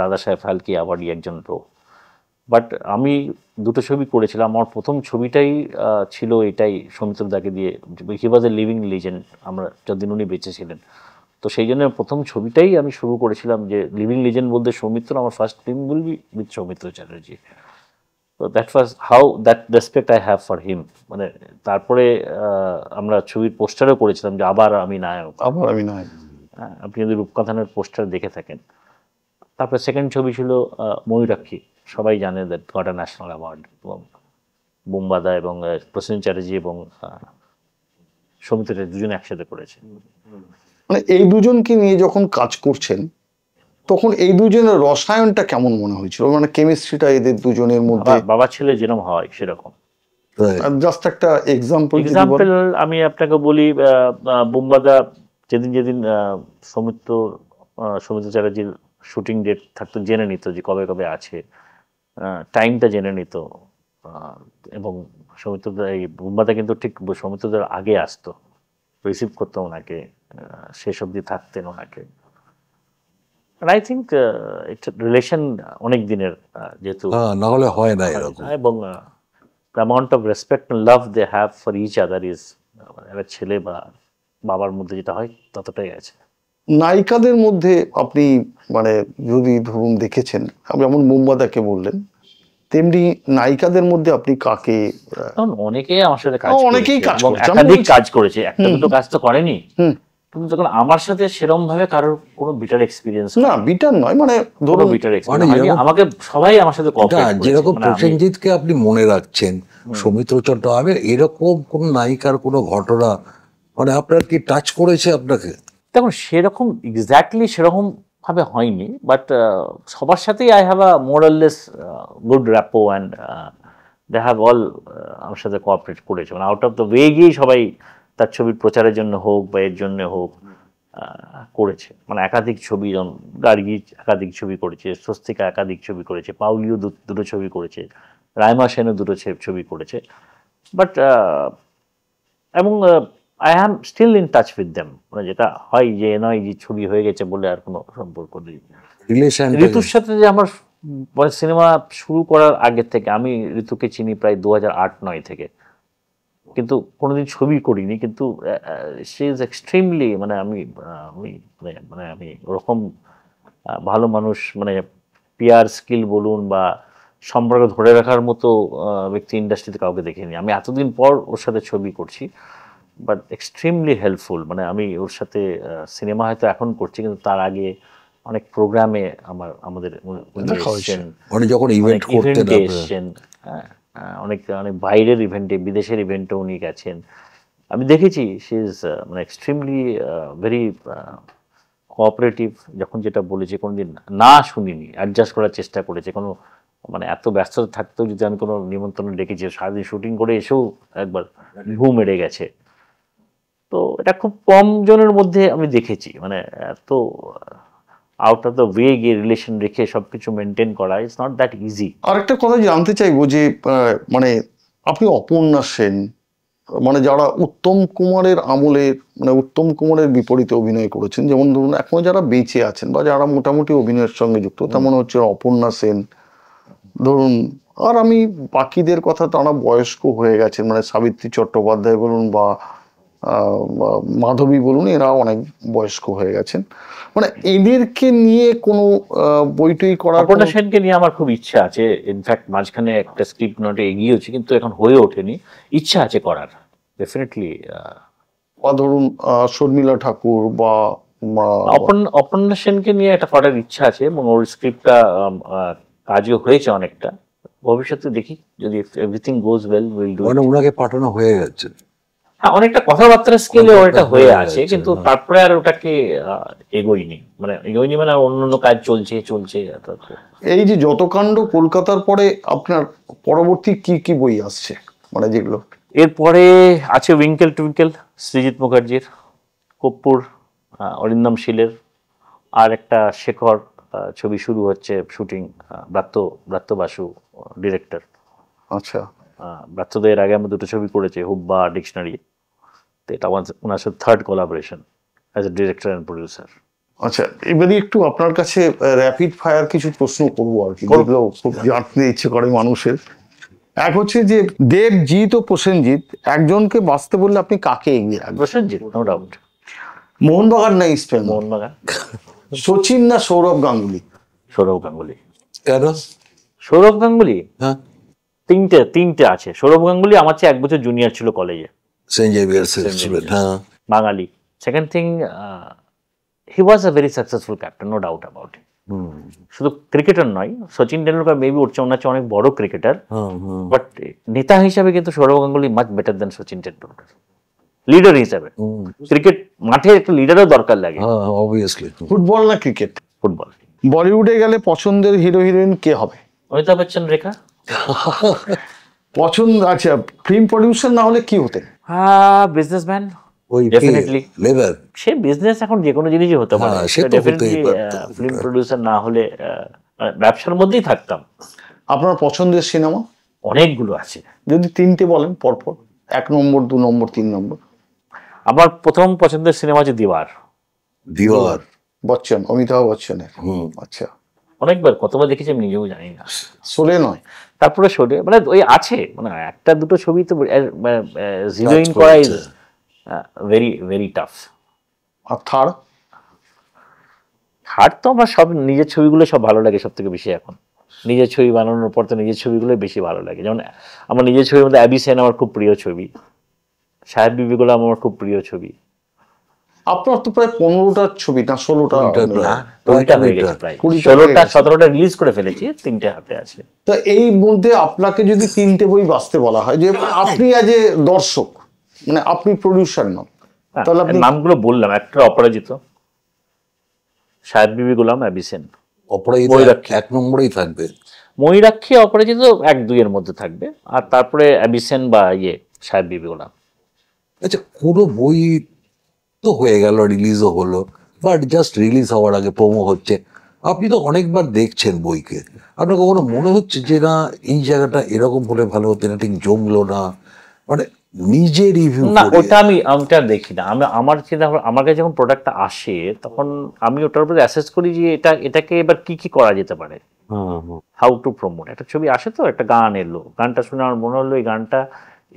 Dada Saheb Phalke awardee একজন লোক। বাট আমি দুটো ছবি করেছিলাম, আমার প্রথম ছবিটাই ছিল এটাই সৌমিত্রদাকে দিয়ে, হি ওয়াজ এ লিভিং লিজেন্ড, আমরা যতদিন উনি বেঁচে ছিলেন, তো সেই জন্য প্রথম ছবিটাই আমি শুরু করেছিলাম যে লিভিং লিজেন্ড বলতে সৌমিত্র, আমার first film will be with Soumitra Chatterjee. তো that was how that respect I have for him. মানে তারপরে আমরা ছবির পোস্টারও করেছিলাম যে আবার আমি নায়ক, আবার আমি নায়ক। আপনি যদি রূপকথানের পোস্টার দেখে থাকেন। তারপরে সেকেন্ড ছবি ছিল ময়ূরাক্ষী, সবাই জানে that got a national award, এবং বোমবাদা এবং প্রসেনজিৎ চ্যাটার্জি এবং সৌমিত্র দুজনে একসাথে করেছে। মানে এই দুজনকে নিয়ে যখন কাজ করছেন তখন এই দুজনের রসায়নটা কেমন মনে হয়েছিল, মানে কেমিস্ট্রিটা এদের দুজনের মধ্যে? বাবা ছেলে যেরকম হয় সেরকম। জাস্ট একটা এক্সাম্পল আমি আপনাকে বলি, বোমবাদা যেদিন সৌমিত্র চ্যাটার্জির শুটিং ডেট থাকতো, জেনে নিত যে কবে কবে আছে, টাইমটা জেনে নিত, এবং সৌমিত্রদা এই বোমবাদা কিন্তু ঠিক সৌমিত্রদার আগে আসতো, রিসিভ করতো ওনাকে, শেষ অবধি থাকতেন ওনাকে। আই থিঙ্ক এটা রিলেশন অনেক দিনের, যেহেতু না হলে হয় না এরকম, এবং the amount of respect and love they have for each other is ছেলে বা বাবার মধ্যে যেটা হয় ততটাই আছে। নায়িকাদের মধ্যে আপনি মানে যদি ধরুন দেখেছেন, আপনি যেমন বোমবাদাকে বললেন, তেমনি নায়িকাদের মধ্যে আপনি কাকে? অনেকেই আমার সাথে অনেকেই একাধিক কাজ করেছে, একটা দুটো কাজ তো করেনি, কিন্তু যখন আমার সাথে সেরকম ভাবে কারোর কোনো বিটার এক্সপিরিয়েন্স না, বিটার নয়, মানে ধরো বিটার এক্সপিরিয়েন্স আমাকে সবাই আমার সাথে যেরকম প্রসেনজিৎকে আপনি মনে রাখছেন, সৌমিত্র চট্টোপাধ্যায়, এরকম কোন নায়িকার কোনো ঘটনা মানে আপনার কি টাচ করেছে আপনাকে? দেখুন সেরকম এক্স্যাক্টলি সেরকম ভাবে হয়নি, বাট সবার সাথেই I have a more or less good rapport, and they have all আমার সাথে কোঅপারেট করেছে, মানে আউট অফ দ্য ওয়ে গিয়েই সবাই তার ছবির প্রচারের জন্য হোক বা এর জন্য হোক করেছে, মানে একাধিক ছবি, গার্গী একাধিক ছবি করেছে, স্বস্তিকা একাধিক ছবি করেছে, পাউলিও দুটো ছবি করেছে, রাইমা সেনও দুটো ছবি করেছে, বাট এবং I am still in touch with them, মানে যেটা হয় যে নয় যে ছবি হয়ে গেছে বলে আর কোনো সম্পর্ক নেই। ঋতুর সাথে যে আমার সিনেমা শুরু করার আগে থেকে, আমি ঋতুকে চিনি প্রায় 2008-09 থেকে, কিন্তু কোনোদিন ছবি করিনি, কিন্তু সে ইজ এক্সট্রিমলি, মানে আমি ওরকম ভালো মানুষ, মানে পিআর স্কিল বলুন বা সম্পর্ক ধরে রাখার মতো ব্যক্তি ইন্ডাস্ট্রিতে কাউকে দেখিনি। আমি এতদিন পর ওর সাথে ছবি করছি, বাট এক্সট্রিমলি হেল্পফুল। মানে আমি ওর সাথে সিনেমা হয়তো এখন করছি, কিন্তু তার আগে অনেক প্রোগ্রামে আমাদের ইভেন্টে এসছেন, হ্যাঁ, অনেক অনেক বাইরের ইভেন্টে, বিদেশের ইভেন্টে উনি গেছেন, আমি দেখেছি। সি ইজ মানে এক্সট্রিমলি ভেরি কোঅপারেটিভ। যখন যেটা বলেছে কোনোদিন না শুনিনি, অ্যাডজাস্ট করার চেষ্টা করেছে। কোনো মানে এত ব্যস্ততা থাকতেও যদি আমি কোনো নিমন্ত্রণ ডেকেছি, সারাদিন শুটিং করে এসেও একবার ঘুম এড়ে গেছে। তো এটা খুব কম জনের মধ্যে আমি দেখেছি, মানে এত আউট অফ দ্য ওয়ে গিয়ে রিলেশন রেখে সবকিছু মেনটেন করা, ইটস নট দ্যাট ইজি। আরেকটা কথা জানতে চাইবো যে মানে আপনি অপর্ণা সেন, মানে যারা উত্তম কুমারের আমলের, মানে উত্তম কুমারের বিপরীতে অভিনয় করেছেন, যেমন ধরুন এখনো যারা বেঁচে আছেন বা যারা মোটামুটি অভিনয়ের সঙ্গে যুক্ত, তেমন হচ্ছে অপর্ণা সেন ধরুন, আর আমি বাকিদের কথা, তারা বয়স্ক হয়ে গেছেন, মানে সাবিত্রী চট্টোপাধ্যায় বলুন বা মাধবী বলুন, এরা অনেক বয়স্ক হয়ে গেছেন। মানে এদেরকে নিয়ে কোনো বইটই করার, অপর্ণা সেনকে নিয়ে আমার খুব ইচ্ছা আছে। ইনফ্যাক্ট মাঝখানে একটা স্ক্রিপ্ট নোটে এগিয়েছি, কিন্তু এখন হয়ে ওঠেনি। ইচ্ছা আছে করার, ডেফিনেটলি। বা ধরুন শর্মিলা ঠাকুর বা অপর্ণা সেনকে নিয়ে একটা করার ইচ্ছা আছে, এবং ওর স্ক্রিপ্টটা কাজও হয়েছে অনেকটা। ভবিষ্যতে দেখি, যদি everything goes well will do. ওনাকে পাঠানো হয়ে গেছে, হ্যাঁ, অনেকটা কথাবার্তার স্কেলে ওটা হয়ে আছে, কিন্তু তারপরে আর ওটাকে এগোয়নি, মানে অন্য কাজ চলছে। এই যে যতকাণ্ড কলকাতার পরে আপনার পরবর্তী কি কি বই আসছে, মানে যেগুলো? এরপরে আছে উইঙ্কেল টুইঙ্কেল সৃজিত মুখার্জির, কর্পূর অরিন্দম শীলের, আর একটা শেখর ছবি শুরু হচ্ছে শুটিং, ব্রাত্য বাসু ডিরেক্টর। আচ্ছা, ব্রাত্যদের আগে আমরা দুটো ছবি করেছে, হুব্বা, ডিকশনারি। তো এটা ওনার সাথে third collaboration as a director and producer. আচ্ছা, এবারে একটু আপনার কাছে র্যাপিড ফায়ার কিছু প্রশ্ন করবো আর কি, যেগুলো খুব জানতে ইচ্ছে করে মানুষের। এক হচ্ছে যে দেবজিৎ ও প্রসেনজিৎ, একজনকে বাঁচতে বললে আপনি কাকে এগিয়ে রাখবেন? Prosenjit, no doubt. মোহনবাগান না ইস্ট বেঙ্গল? মোহনবাগান। সচিন না সৌরভ গাঙ্গুলি? সৌরভ গাঙ্গুলি। কেন? সৌরভ গাঙ্গুলি, হ্যাঁ, তিনটে আছে। সৌরভ গাঙ্গুলি আমার চেয়ে 1 বছর জুনিয়র ছিল কলেজে, সেন্ট জেভিয়ার্স, হ্যাঁ, Bangali. Second thing, he was a very successful captain, no doubt about it. শুধু ক্রিকেটার নয়, সচিন টেন্ডুলকার মেবি ওনার চেয়ে অনেক বড় ক্রিকেটার, বাট নেতা হিসাবে কিন্তু সৌরভ গাঙ্গুলি মাচ বেটার দেন সচিন টেন্ডুলকার। লিডার হিসাবে, ক্রিকেট মাঠে একটা লিডারও দরকার লাগে। অবভিয়াসলি। ফুটবল না ক্রিকেট? ফুটবল। বলিউডে গেলে পছন্দের হিরো হিরোইন কে হবে? অমিতাভ বচ্চন, রেখা। পছন্দ। আচ্ছা, ফিল্ম প্রডিউসার না হলে কি হতে? বিজনেসম্যান, ওই ডেফিনেটলি। লেবার, সে বিজনেস এখন যে কোনো জিনিসই হতে পারে, ডেফিনেটলি। ফিল্ম প্রডিউসার না হলে ব্যবসার মধ্যেই থাকতাম। আপনার পছন্দের সিনেমা? অনেকগুলো আছে, যদি 3টে বলেন পরপর, 1 নম্বর, 2 নম্বর, 3 নম্বর। আমার প্রথম পছন্দের সিনেমা হচ্ছে দিওয়ার। বচ্চন, অমিতাভ বচ্চনের। আচ্ছা, অনেকবার, কতবার দেখেছি আমি নিজেও জানি না। শোলে নয়? তারপরে শোলে, মানে ওই আছে, মানে একটা দুটো ছবি তো হিরোইন করা ইজ ভেরি ভেরি টাফ। আর থার্ড? তো আমার সব নিজের ছবিগুলো সব ভালো লাগে সব থেকে বেশি। এখন নিজের ছবি বানানোর পর তো নিজের ছবিগুলো বেশি ভালো লাগে। যেমন আমার নিজের ছবির মধ্যে অ্যাবি সেন আমার খুব প্রিয় ছবি, সাহেব বিবিগুলো আমার খুব প্রিয় ছবি। আপনার তো প্রায় 15টা ছবি না 16টা? 20টা হয়ে গেছে, প্রায় 16টা 17টা রিলিজ করে ফেলেছি, 3টে হাতে আছে। তো এই মধ্যে আপনাকে যদি 3টে বই বাঁচতে বলা হয়, যে আপনি আজ দর্শক, মানে আপনি প্রডিউসার নন, তাহলে আপনি নামগুলো বললাম, একটা অপরাজিত, সাহেব বিবি গোলাম, অ্যাবি সেন। অপরাজিত 1 নম্বরেই থাকবে। ময়ূরাক্ষী, অপরাজিত 1-2 এর মধ্যে থাকবে, আর তারপরে অ্যাবি সেন বা সাহেব বিবি গোলাম। আচ্ছা, কোনো বই তো হয়ে গেল, রিলিজও হলো, বাট জাস্ট রিলিজ হওয়ার আগে প্রোমো হচ্ছে, আপনি তো অনেকবার দেখছেন বইকে, আপনার কখনো মনে হচ্ছে যে না এই জায়গাটা এরকম হলে ভালো হতো না, ঠিক জমলো না, মানে নিজে রিভিউ না, করে? ওটা আমি দেখি না। আমার চিন্তা আমার কাছে যখন প্রোডাক্টটা আসে তখন আমি ওটার উপরে অ্যাসেস করি যে এটাকে এবার কি করা যেতে পারে, হাউ টু প্রমোট। একটা ছবি আসে তো, একটা গান এলো, গানটা শুনে আমার মনে হলো এই গানটা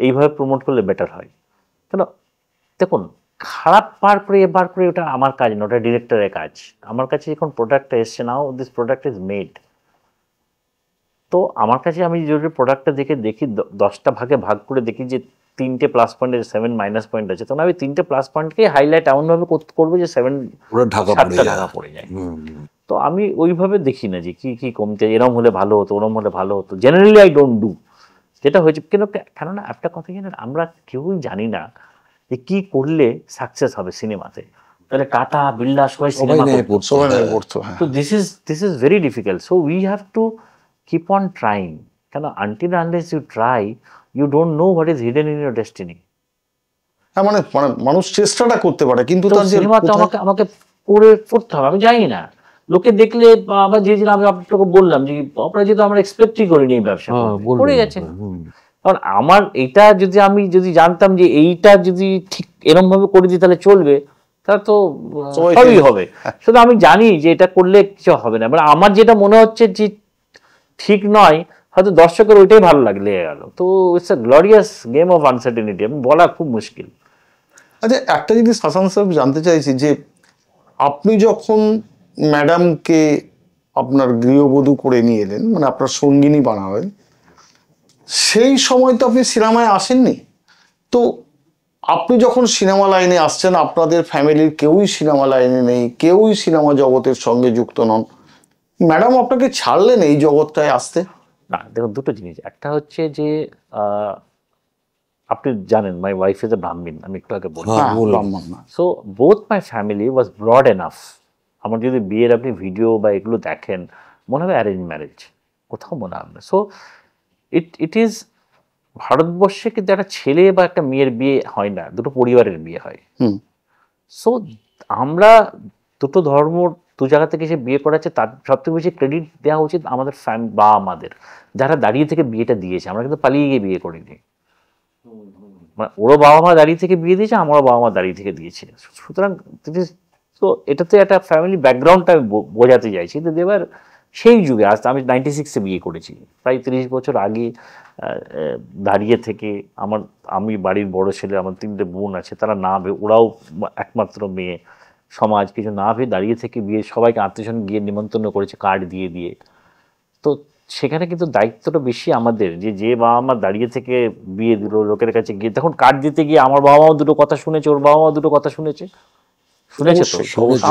এইভাবে প্রমোট করলে বেটার হয়। কেন দেখুন, খারাপ বার করে ওটা আমার কাজ না, ওটা ডিরেক্টরের কাজ। আমার কাছে যখন প্রোডাক্টটা এসছে, নাও দিস প্রোডাক্ট ইজ মেড, তো আমার কাছে আমি যদি প্রোডাক্টটা দেখি 10টা ভাগে ভাগ করে দেখি যে 3টে প্লাস পয়েন্টের 7 মাইনাস পয়েন্ট আছে, তখন আমি 3টে প্লাস পয়েন্টকে হাইলাইট এমনভাবে করবো যে 7 ঢাকা পড়ে যায়। তো আমি ওইভাবে দেখি না যে কি কমতে, এরম হলে ভালো হতো, ওরম হলে ভালো হতো। জেনারেলি আই ডোন্ট ডু যেটা হয়েছে। কেননা একটা কথা জানেন, আমরা কেউই জানি না যে কি করলে সাকসেস হবে সিনেমাতে। তাহলে টাটা বিড়লা সবাই সিনেমা করতো, তো this is very difficult. So we have to keep on trying, কেন until unless you try you don't know what is hidden in your destiny. হ্যাঁ, মানে মানুষ চেষ্টাটা করতে পারে, কিন্তু তার যে সিনেমা তো আমাকে পড়তে হবে। আমি জানি না, লোকে দেখলে আবার যে আমি আপনাকে বললাম যে আপনারা যেহেতু আমরা এক্সপেক্টই করিনি এই ব্যবসা করে গেছে। কারণ আমার এটা যদি জানতাম যে এইটা যদি ঠিক এরকম ভাবে করে দিই তাহলে চলবে, তাহলে তো সবই হবে। শুধু আমি জানি যে এটা করলে কিছু হবে না, মানে আমার যেটা মনে হচ্ছে যে ঠিক নয়, হয়তো দর্শকের ওইটাই ভালো লেগে গেল। তো it's a glorious game of uncertainty, আমি বলা খুব মুশকিল। আচ্ছা, একটা জিনিস হাসান সাহেব জানতে চাইছি যে আপনি যখন ম্যাডামকে আপনার গৃহবধূ করে নিয়ে এলেন, মানে আপনার সঙ্গিনী বানাবেন, সেই সময় তো আপনি সিনেমায় আসেননি। তো আপনি যখন সিনেমা লাইনে আসছেন, আপনাদের ফ্যামিলির কেউই সিনেমা লাইনে নেই, কেউই সিনেমা জগতের সঙ্গে যুক্ত নন, ম্যাডাম আপনাকে ছাড়লেন এই জগৎটায় আসতে? না দেখুন, দুটো জিনিস। একটা হচ্ছে যে আপনি জানেন মাই ওয়াইফ ইজ এ ব্রাহ্মণ, আমি একটু আগে বললাম। So both my family was broad enough. আমার যদি বিয়ের আপনি ভিডিও বা এগুলো দেখেন, মনে হবে অ্যারেঞ্জ ম্যারেজ, কোথাও মনে হবে না। সো ইট ইজ, ভারতবর্ষে কিন্তু একটা ছেলে বা একটা মেয়ের বিয়ে হয় না, দুটো পরিবারের বিয়ে হয়। সো আমরা দুটো ধর্ম দু জায়গা থেকে এসে বিয়ে করাচ্ছে, তার সবথেকে বেশি ক্রেডিট দেওয়া উচিত আমাদের আমাদের যারা দাঁড়িয়ে থেকে বিয়েটা দিয়েছে। আমরা কিন্তু পালিয়ে গিয়ে বিয়ে করিনি, মানে ওরও বাবা মা দাঁড়িয়ে থেকে বিয়ে দিয়েছে, আমারও বাবা মা দাঁড়িয়ে থেকে দিয়েছে। সুতরাং তো এটাতে একটা ফ্যামিলি ব্যাকগ্রাউন্ডটা আমি বোঝাতে চাইছি। কিন্তু এবার সেই যুগে, আজ আমি 96-এ বিয়ে করেছি, প্রায় 30 বছর আগে দাঁড়িয়ে থেকে আমি বাড়ির বড় ছেলে, আমার 3টে বোন আছে, তারা না ভেবে, ওরাও একমাত্র মেয়ে, সমাজ কিছু না ভেবে দাঁড়িয়ে থেকে বিয়ে, সবাইকে আত্মীয়স্বজন গিয়ে নিমন্ত্রণ করেছে কার্ড দিয়ে। তো সেখানে কিন্তু দায়িত্বটা বেশি আমাদের, যে বাবা মা দাঁড়িয়ে থেকে বিয়ে দিল, লোকের কাছে গিয়ে তখন কার্ড দিতে গিয়ে আমার বাবা মাও দুটো কথা শুনেছে, ওর বাবা মাও দুটো কথা শুনেছে তো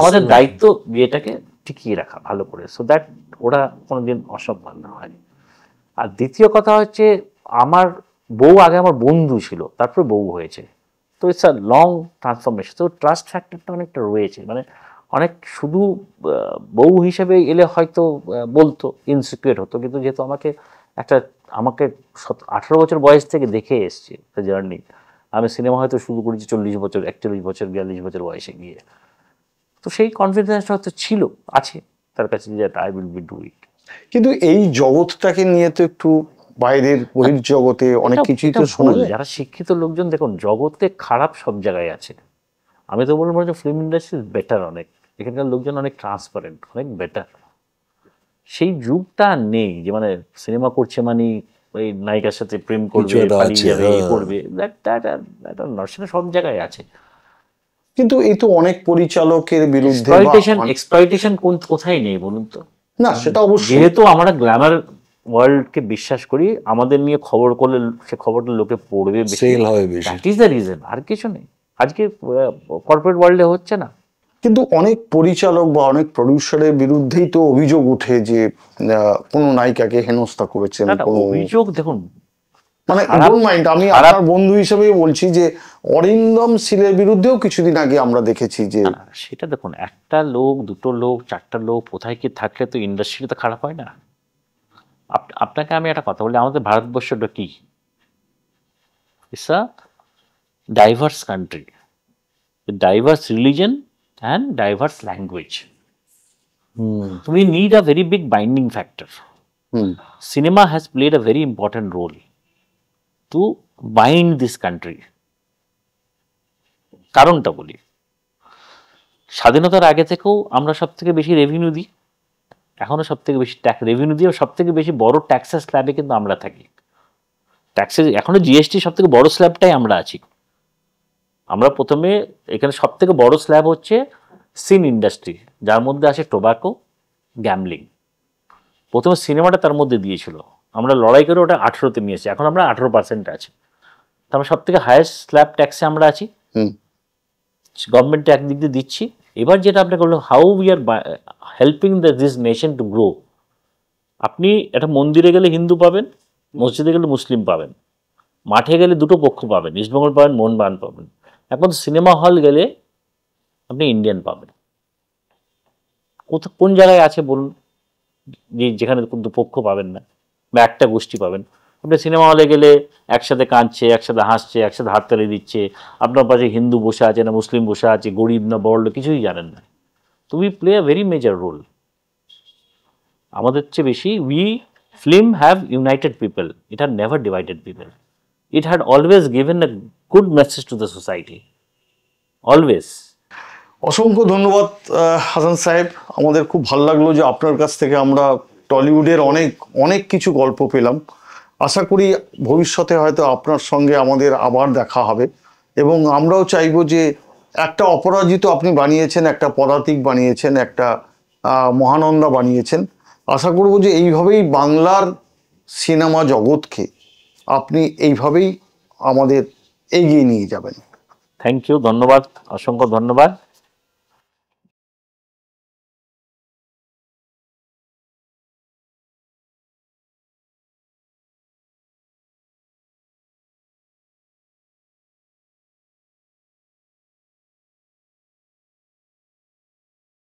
আমাদের দায়িত্ব বিয়েটাকে টিকিয়ে রাখা ভালো করে, সো দ্যাট ওরা কোনোদিন অসম্মান না হয়। আর দ্বিতীয় কথা হচ্ছে, আমার বউ আগে আমার বন্ধু ছিল, তারপরে বউ হয়েছে, তো ইটস আ লং ট্রান্সফরমেশন। তো ট্রাস্ট ফ্যাক্টরটা অনেকটা রয়েছে, মানে অনেক শুধু বউ হিসেবে এলে হয়তো বলতো, ইনসিকিউর হতো, কিন্তু যেহেতু আমাকে 18 বছর বয়স থেকে দেখে এসছে একটা জার্নি। আমি সিনেমা হয়তো শুরু করেছি 40 বছর, 41 বছর, 42 বছর বয়সে গিয়ে। তো সেই কনফিডেন্সটা হয়তো আছে তার কাছে, যে I will B do it. কিন্তু এই জগৎটাকে নিয়ে তো একটু বাইরের বহির্জগতে অনেক কিছুই তো শোনা যায়। যারা শিক্ষিত লোকজন, দেখুন জগতে খারাপ সব জায়গায় আছে। আমি তো বলবো যে ফিল্ম ইন্ডাস্ট্রি বেটার, অনেক এখানকার লোকজন অনেক ট্রান্সপারেন্ট, অনেক বেটার। সেই যুগটা নেই যে মানে সিনেমা করছে মানে ওই নায়িকার সাথে প্রেম করবে, পালিয়ে যাবে, করবে, সেটা সব জায়গায় আছে। কিন্তু এই তো অনেক পরিচালকের বিরুদ্ধে এক্সপ্লয়টেশন কোথায় নেই বলুন তো? না, সেটা অবশ্যই। যেহেতু আমরা গ্ল্যামার ওয়ার্ল্ডকে বিশ্বাস করি, আমাদের নিয়ে খবর করলে সে খবরটা লোকে পড়বে বেশি, দ্যাট ইজ দ্য রিজন, আর কিছু নেই। আজকে কর্পোরেট ওয়ার্ল্ডে হচ্ছে না। কিন্তু অনেক পরিচালক বা অনেক প্রডিউসারের বিরুদ্ধেই তো অভিযোগ উঠে যে কোনো নায়িকাকে হেনস্থা করেছেন। অভিযোগ দেখুন, মানে ডোন্ট মাইন্ড, আমি আপনার বন্ধু হিসেবে বলছি যে অরিন্দম শীলের বিরুদ্ধেও কিছুদিন আগে আমরা দেখেছি যে, সেটা দেখুন, একটা লোক, দুটো লোক, চারটা লোক কোথায় কি থাকলে তো ইন্ডাস্ট্রি তো খারাপ হয় না। আপনাকে আমি একটা কথা বলি, আমাদের ভারতবর্ষটা কি, it's a diverse country, with diverse religion and diverse language. So we need a very big binding factor. Cinema has played a very important role to bind this country. কারণটা বলি, স্বাধীনতার আগে থেকেও আমরা সব থেকে বেশি রেভিনিউ দিই, এখনো সব থেকে বেশি রেভিনিউ দিই, সব থেকে বেশি বড় ট্যাক্সের স্ল্যাবে কিন্তু আমরা থাকি। ট্যাক্সের এখনো জিএসটি সব থেকে বড় স্ল্যাবটাই আমরা আছি। আমরা প্রথমে এখানে সব থেকে বড় স্ল্যাব হচ্ছে সিন ইন্ডাস্ট্রি, যার মধ্যে আসে টোব্যাকো, গ্যামলিং। প্রথমে সিনেমাটা তার মধ্যে দিয়েছিল, আমরা লড়াই করে ওটা 18-তে নিয়ে এসেছি, এখন আমরা 18% আছে। তো আমরা সব থেকে হায়েস্ট স্ল্যাব ট্যাক্সে আমরা আছি, গভর্নমেন্টে একদিক দিয়ে দিচ্ছি। এবার যেটা আপনাকে বললাম, how we are helping this nation to grow. আপনি একটা মন্দিরে গেলে হিন্দু পাবেন, মসজিদে গেলে মুসলিম পাবেন, মাঠে গেলে দুটো পক্ষ পাবেন, ইস্টবেঙ্গল পাবেন, মোহনবাগান পাবেন। এখন সিনেমা হল গেলে আপনি ইন্ডিয়ান পাবেন। কোন জায়গায় আছে বলুন যেখানে কোনো পক্ষ পাবেন না বা একটা গোষ্ঠী পাবেন? আপনি সিনেমা হলে গেলে একসাথে কাঁদছে, একসাথে হাসছে, একসাথে হাততালি দিচ্ছে, আপনার পাশে হিন্দু বসে আছে না মুসলিম বসে আছে, গরিব না বড় কিছুই জানেন না। তো we play a very major role. আমাদের চেয়ে বেশি film have united people. It had never divided people. It had always given a good message to the society. Always. অসংখ্য ধন্যবাদ হাসান সাহেব, আমাদের খুব ভালো লাগলো যে আপনার কাছ থেকে আমরা টলিউডের অনেক কিছু গল্প পেলাম। আশা করি ভবিষ্যতে হয়তো আপনার সঙ্গে আমাদের আবার দেখা হবে, এবং আমরাও চাইবো যে একটা অপরাজিত আপনি বানিয়েছেন, একটা পদাতিক বানিয়েছেন, একটা মহানন্দা বানিয়েছেন। আশা করব যে এইভাবেই বাংলার সিনেমা জগৎকে আপনি এইভাবেই আমাদের এগিয়ে নিয়ে যাবেন। থ্যাংক ইউ, ধন্যবাদ, অসংখ্য ধন্যবাদ।